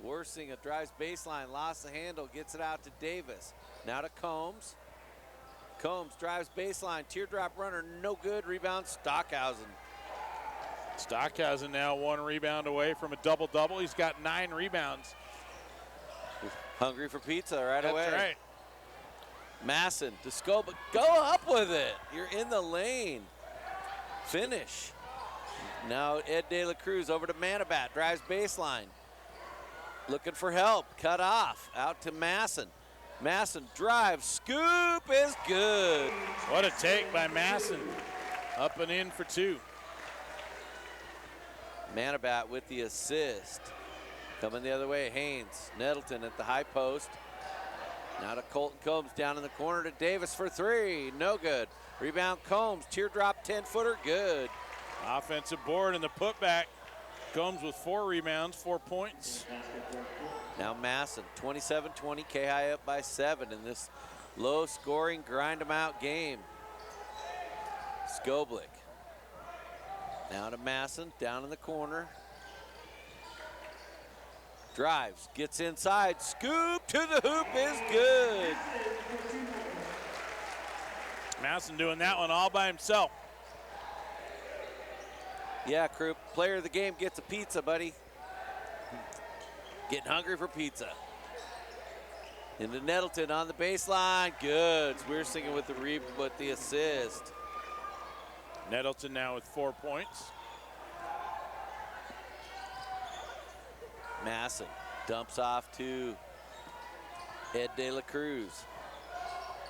Worsinga drives baseline, lost the handle, gets it out to Davis. Now to Combs. Combs drives baseline, teardrop runner, no good. Rebound, Stockhausen. Stockhausen now 1 rebound away from a double-double. He's got 9 rebounds. Hungry for pizza right away. That's right. Masson to Scoba. Go up with it. You're in the lane. Finish. Now Ed De La Cruz over to Manabat. Drives baseline. Looking for help. Cut off. Out to Masson. Masson drives. Scoop is good. What a take by Masson. Up and in for 2. Manabat with the assist. Coming the other way, Haines. Nettleton at the high post. Now to Colton Combs down in the corner to Davis for 3. No good. Rebound Combs. Teardrop 10-footer. Good. Offensive board and the putback. Combs with 4 rebounds, 4 points. Now Masson, 27-20, K-High up by 7 in this low-scoring, grind-em-out game. Skoblik. Now to Masson, down in the corner. Drives, gets inside, scoop to the hoop is good. Masson doing that one all by himself. Yeah, Krupp, player of the game gets a pizza, buddy. Getting hungry for pizza. Into Nettleton on the baseline, good. We're singing with the assist. Nettleton now with 4 points. Masson dumps off to Ed De La Cruz.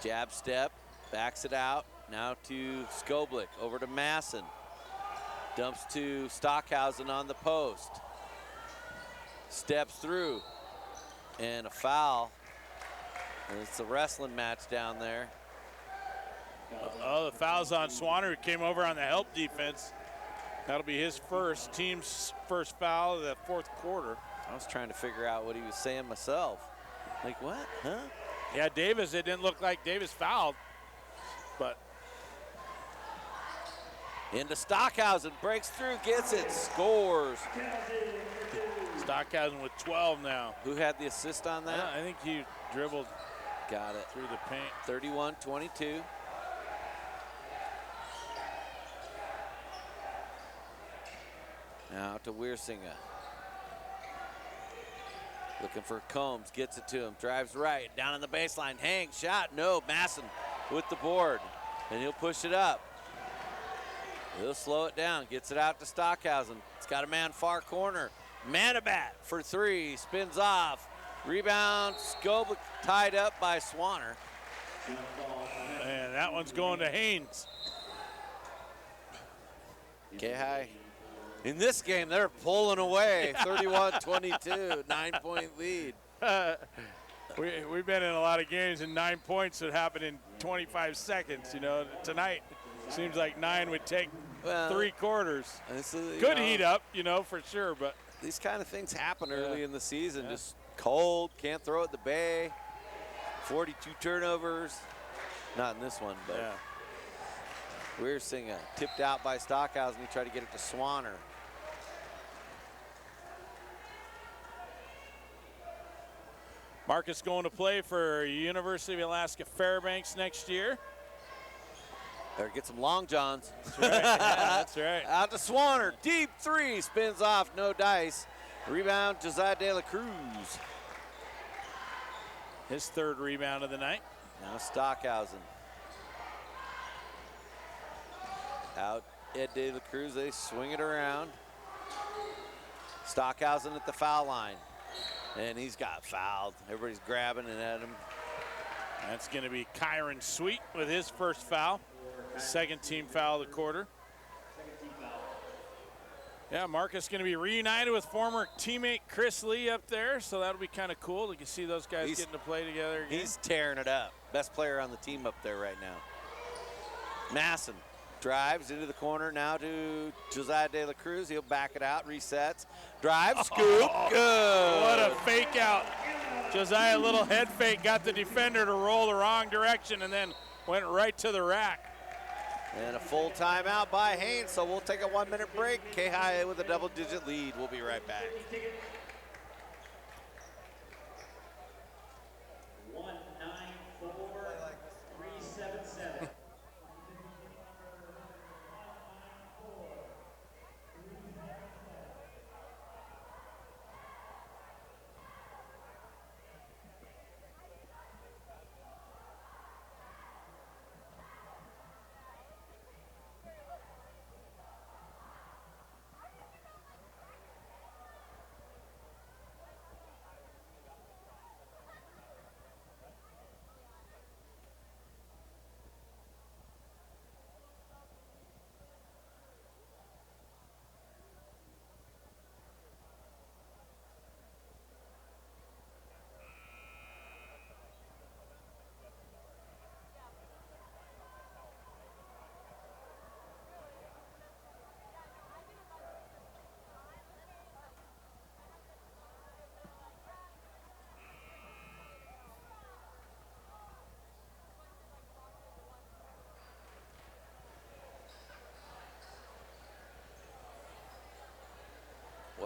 Jab step, backs it out. Now to Skoblik, over to Masson. Dumps to Stockhausen on the post. Steps through, and a foul. And it's a wrestling match down there. Oh, the foul's on Swanner, who came over on the help defense. That'll be his team's first foul of the 4th quarter. I was trying to figure out what he was saying myself. Like, what, huh? Yeah, Davis, it didn't look like Davis fouled, but. Into Stockhausen, breaks through, gets it, scores. Stockhausen with 12 now. Who had the assist on that? I think he dribbled. Got it. Through the paint. 31-22. Now to Weersinga. Looking for Combs, gets it to him, drives right, down on the baseline, hangs, shot, no, Masson with the board, and he'll push it up. He'll slow it down, gets it out to Stockhausen. It's got a man far corner. Manabat for 3, spins off. Rebound, Skoblik tied up by Swanner. And that one's going to Haines. K-High. In this game, they're pulling away, 31-22, 9-point lead. We've been in a lot of games and 9 points that happen in 25 seconds. You know, tonight seems like 9 would take 3 quarters. Could heat up, you know, for sure. But these kind of things happen early in the season. Just cold, can't throw at the bay. 42 turnovers. Not in this one, but Weersinga tipped out by Stockhausen. He tried to get it to Swanner. Marcus going to play for University of Alaska Fairbanks next year. Better get some long johns. That's right. Yeah, that's right. Out to Swanner, deep 3, spins off, no dice. Rebound, Josiah De La Cruz. His 3rd rebound of the night. Now Stockhausen. Out Ed De La Cruz, they swing it around. Stockhausen at the foul line. And he's got fouled. Everybody's grabbing and at him. That's going to be Kyron Sweet with his first foul. 2nd team foul of the quarter. Yeah, Marcus going to be reunited with former teammate Chris Lee up there, so that'll be kind of cool. You can see those guys getting to play together again. He's tearing it up. Best player on the team up there right now. Masson drives into the corner now to Josiah De La Cruz. He'll back it out, resets, drives, scoop, good. What a fake out. Josiah, a little head fake, got the defender to roll the wrong direction and then went right to the rack. And a full timeout by Haines, so we'll take a 1-minute break. K-High with a double-digit lead. We'll be right back.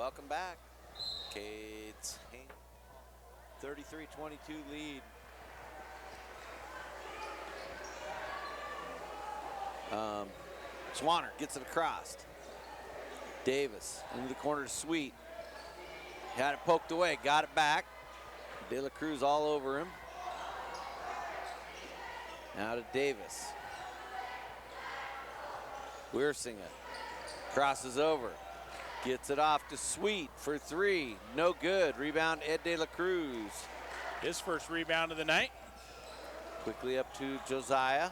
welcome back. Cade's 33-22 lead. Swanner gets it across. Davis into the corner to Sweet. Had it poked away, got it back. De La Cruz all over him. Now to Davis. Weirsinga crosses over. Gets it off to Sweet for three. No good. Rebound, Ed De La Cruz. His first rebound of the night. Quickly up to Josiah.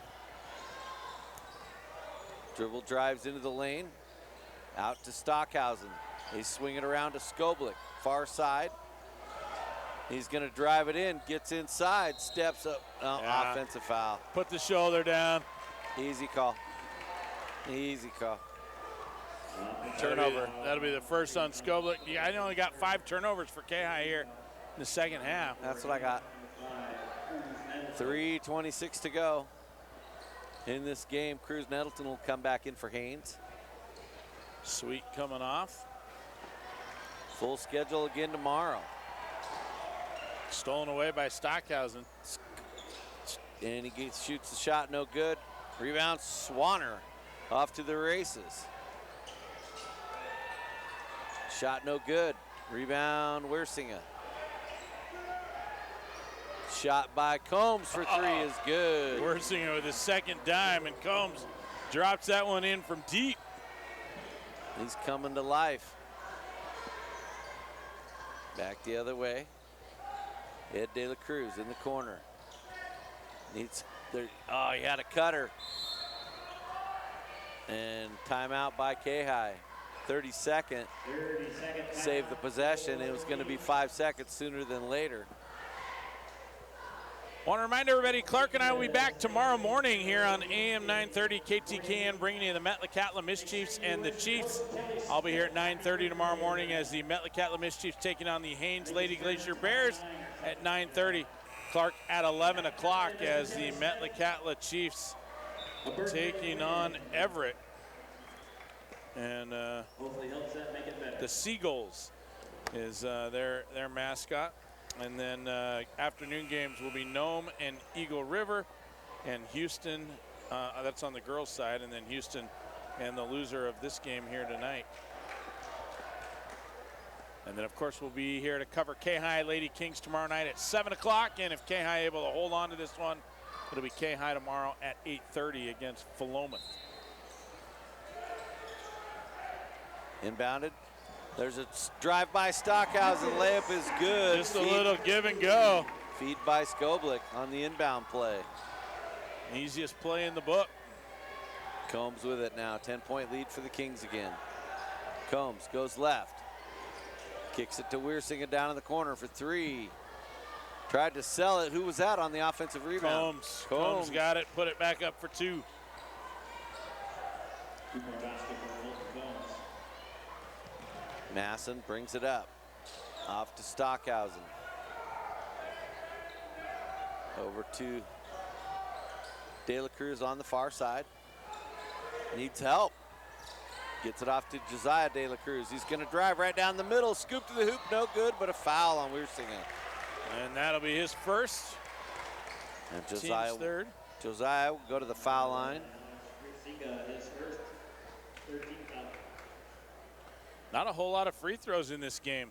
Dribble drives into the lane. Out to Stockhausen. They swing it around to Skoblik. Far side. He's going to drive it in. Gets inside. Steps up. Offensive foul. Put the shoulder down. Easy call. Easy call. Turnover. That'll be the first on Skoblik. Yeah, I only got 5 turnovers for K-High here in the second half. That's what I got. 3:26 to go in this game. Cruz Nettleton will come back in for Haines. Sweet coming off. Full schedule again tomorrow. Stolen away by Stockhausen. And he shoots the shot, no good. Rebound, Swanner off to the races. Shot no good. Rebound, Weirsinga. Shot by Combs for three is good. Weirsinga with his second dime, and Combs drops that one in from deep. He's coming to life. Back the other way. Ed De La Cruz in the corner. He had a cutter. And timeout by K-High. 30-second. Save the possession. It was going to be 5 seconds sooner than later. Want to remind everybody, Clarke and I will be back tomorrow morning here on AM 930 KTKN, bringing you the Metlakatla Mischiefs and the Chiefs. I'll be here at 9:30 tomorrow morning as the Metlakatla Mischiefs taking on the Haines Lady Glacier Bears at 9:30. Clarke at 11 o'clock as the Metlakatla Chiefs taking on Everett. And the Seagulls is their mascot. And then afternoon games will be Nome and Eagle River, and Houston, that's on the girls' side, and then Houston and the loser of this game here tonight. And then, of course, we'll be here to cover K-High Lady Kings tomorrow night at 7 o'clock. And if K-High able to hold on to this one, it'll be K-High tomorrow at 8:30 against Philomath. Inbounded. There's a drive by Stockhausen. Layup is good. Just a little give and go. Feed by Skoblik on the inbound play. Easiest play in the book. Combs with it now. 10-point lead for the Kings again. Combs goes left. Kicks it to Weirsinga down in the corner for three. Tried to sell it. Who was that on the offensive rebound? Combs got it. Put it back up for two. Masson brings it up. Off to Stockhausen. Over to De La Cruz on the far side. Needs help. Gets it off to Josiah De La Cruz. He's going to drive right down the middle. Scoop to the hoop, no good, but a foul on Weirsinga. And that'll be his first. And Josiah, team's third. Josiah will go to the foul line. Not a whole lot of free throws in this game.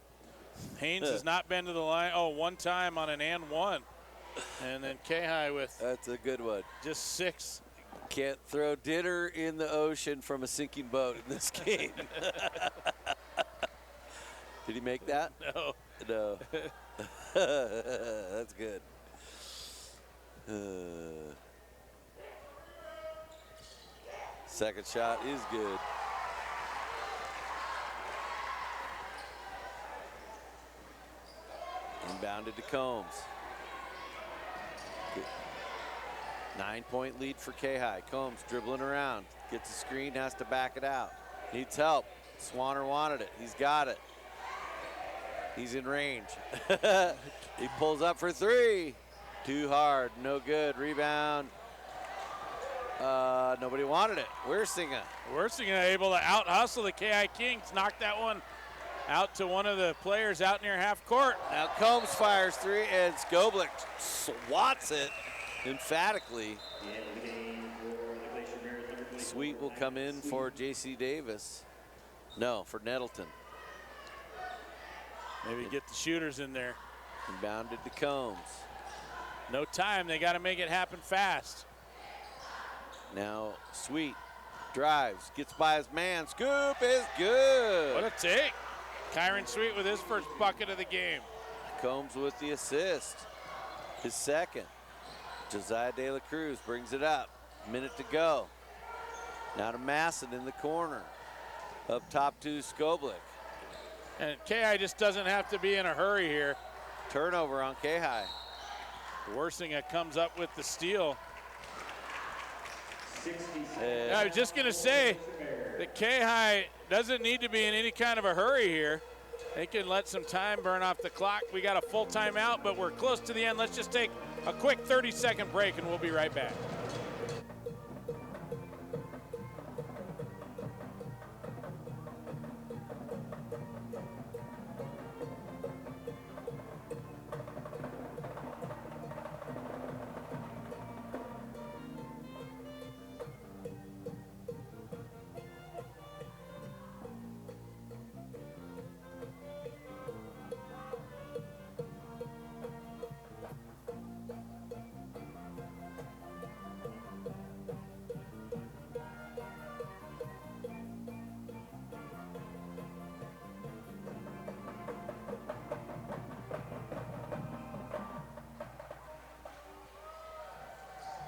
Haines has not been to the line. Oh, one time on an and one. And then K-High with that's a good one. Just 6. Can't throw dinner in the ocean from a sinking boat in this game. Did he make that? No. No. That's good. Second shot is good. Inbounded to Combs. 9-point lead for K-High. Combs dribbling around. Gets a screen, has to back it out. Needs help. Swanner wanted it. He's got it. He's in range. He pulls up for three. Too hard, no good. Rebound. Nobody wanted it. Weirsinga able to out-hustle the K-High Kings. Knocked that one out to one of the players out near half court. Now Combs fires three, and Skoblik swats it emphatically. Sweet will come in for J.C. Davis. No, for Nettleton. Maybe get the shooters in there. Inbounded to Combs. No time. They got to make it happen fast. Now Sweet drives, gets by his man. Scoop is good. What a take. Kyron Sweet with his first bucket of the game. Combs with the assist. His second. Josiah De La Cruz brings it up. Minute to go. Now to Masson in the corner. Up top to Skoblik. And K.I. just doesn't have to be in a hurry here. Turnover on K-High. Worsinga comes up with the steal. I was just going to say that K-High doesn't need to be in any kind of a hurry here. They can let some time burn off the clock. We got a full timeout, but we're close to the end. Let's just take a quick 30-second break, and we'll be right back.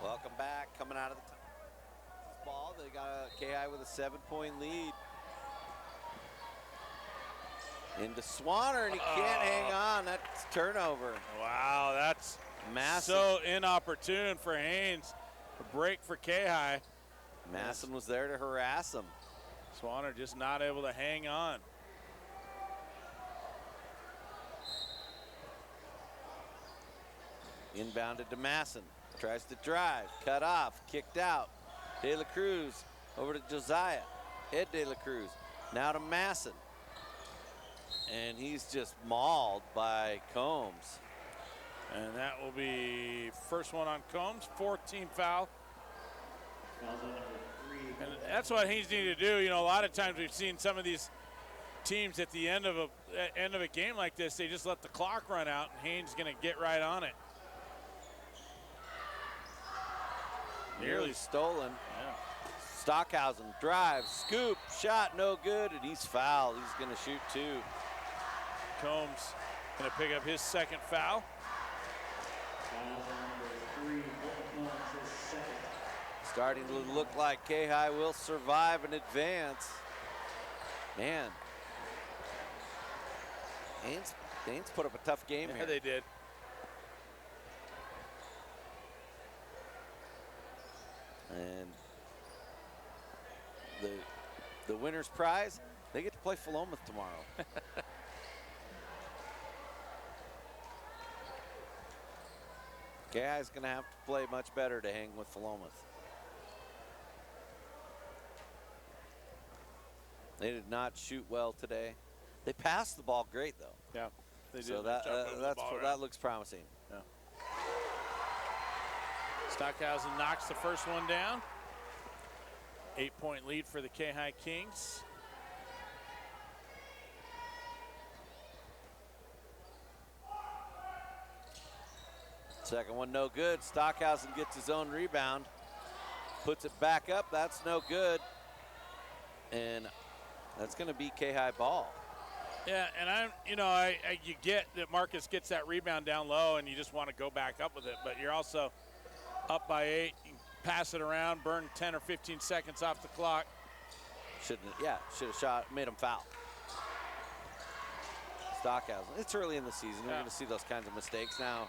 Welcome back. Coming out of the ball, they got a KI with a 7-point lead. Into Swanner, and he can't hang on. That's turnover. Wow, that's Masson. So inopportune for Haines. A break for K-High. Masson was there to harass him. Swanner just not able to hang on. Inbounded to Masson. Tries to drive, cut off, kicked out. De La Cruz over to Josiah. Ed De La Cruz. Now to Masson. And he's just mauled by Combs. And that will be first one on Combs, 14 foul. And that's what Haines needed to do. You know, a lot of times we've seen some of these teams at the end of a game like this, they just let the clock run out, and Haines is going to get right on it. Nearly stolen. Yeah. Stockhausen drives, scoop, shot, no good, and he's fouled. He's going to shoot two. Combs going to pick up his second foul. Starting to look like K-High will survive and advance. Man, Haines put up a tough game here. Yeah, they did. And the winner's prize, they get to play Philomath tomorrow. K-High's going to have to play much better to hang with Philomath. They did not shoot well today. They passed the ball great, though. Yeah, they did. So that looks promising. Yeah. Stockhausen knocks the first one down. 8-point lead for the K-High Kings. Second one no good. Stockhausen gets his own rebound. Puts it back up. That's no good. And that's going to be K-High ball. Yeah, and you get that Marcus gets that rebound down low and you just want to go back up with it, but you're also up by 8. You can pass it around, burn 10 or 15 seconds off the clock. Should have shot, made him foul. Stockhausen. It's early in the season. We're going to see those kinds of mistakes. Now,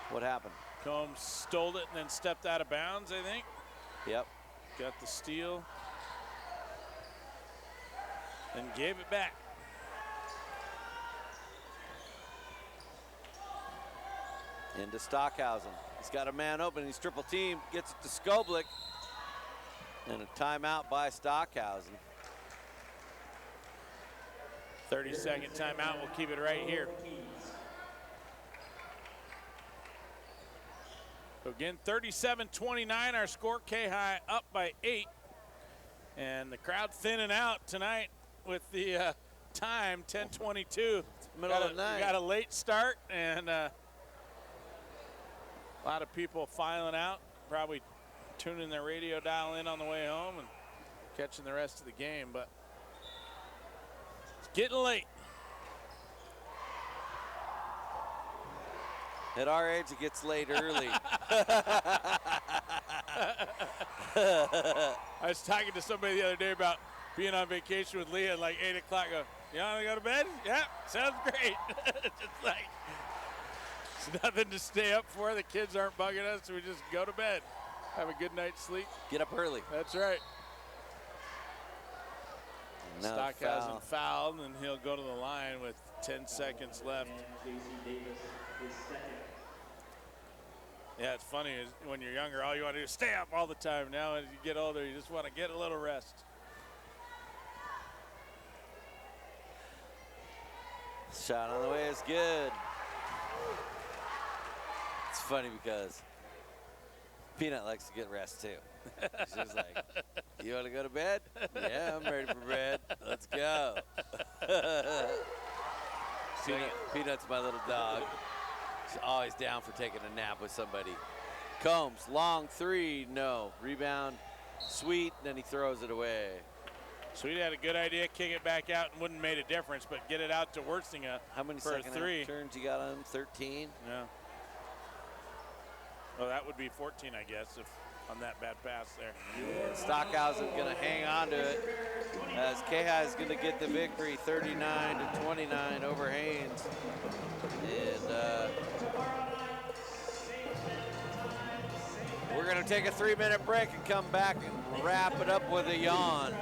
what happened? Combs stole it and then stepped out of bounds, I think. Yep. Got the steal. And gave it back. Into Stockhausen. He's got a man open. He's triple teamed. Gets it to Skoblik. And a timeout by Stockhausen. 30-second timeout. We'll keep it right here. So again, 37-29 our score. K-High up by 8. And the crowd thinning out tonight with the time, 10:22. Middle of the night. We got a late start and a lot of people filing out, probably tuning their radio dial in on the way home and catching the rest of the game, but it's getting late. At our age, it gets late early. I was talking to somebody the other day about being on vacation with Leah at like 8 o'clock. Go, you want to go to bed? Yeah, sounds great. Just like, it's nothing to stay up for. The kids aren't bugging us, so we just go to bed. Have a good night's sleep. Get up early. That's right. Now Stockhausen fouled, and he'll go to the line with 10 seconds left. Yeah, it's funny is when you're younger, all you want to do is stay up all the time. Now, as you get older, you just want to get a little rest. Shot on the way is good. It's funny because Peanut likes to get rest too. She's just like, you want to go to bed? Yeah, I'm ready for bed. Let's go. Peanut's my little dog. She's always down for taking a nap with somebody. Combs, long three, no. Rebound, Sweet, then he throws it away. Sweet had a good idea, kick it back out and wouldn't have made a difference, but get it out to Worthinga. How many for a second three. turns you got on him? 13? Yeah. Well, that would be 14, I guess, if on that bad pass there. Stockhausen going to hang on to it as K-High is going to get the victory, 39-29 over Haines. And we're going to take a 3-minute break and come back and wrap it up with a yawn.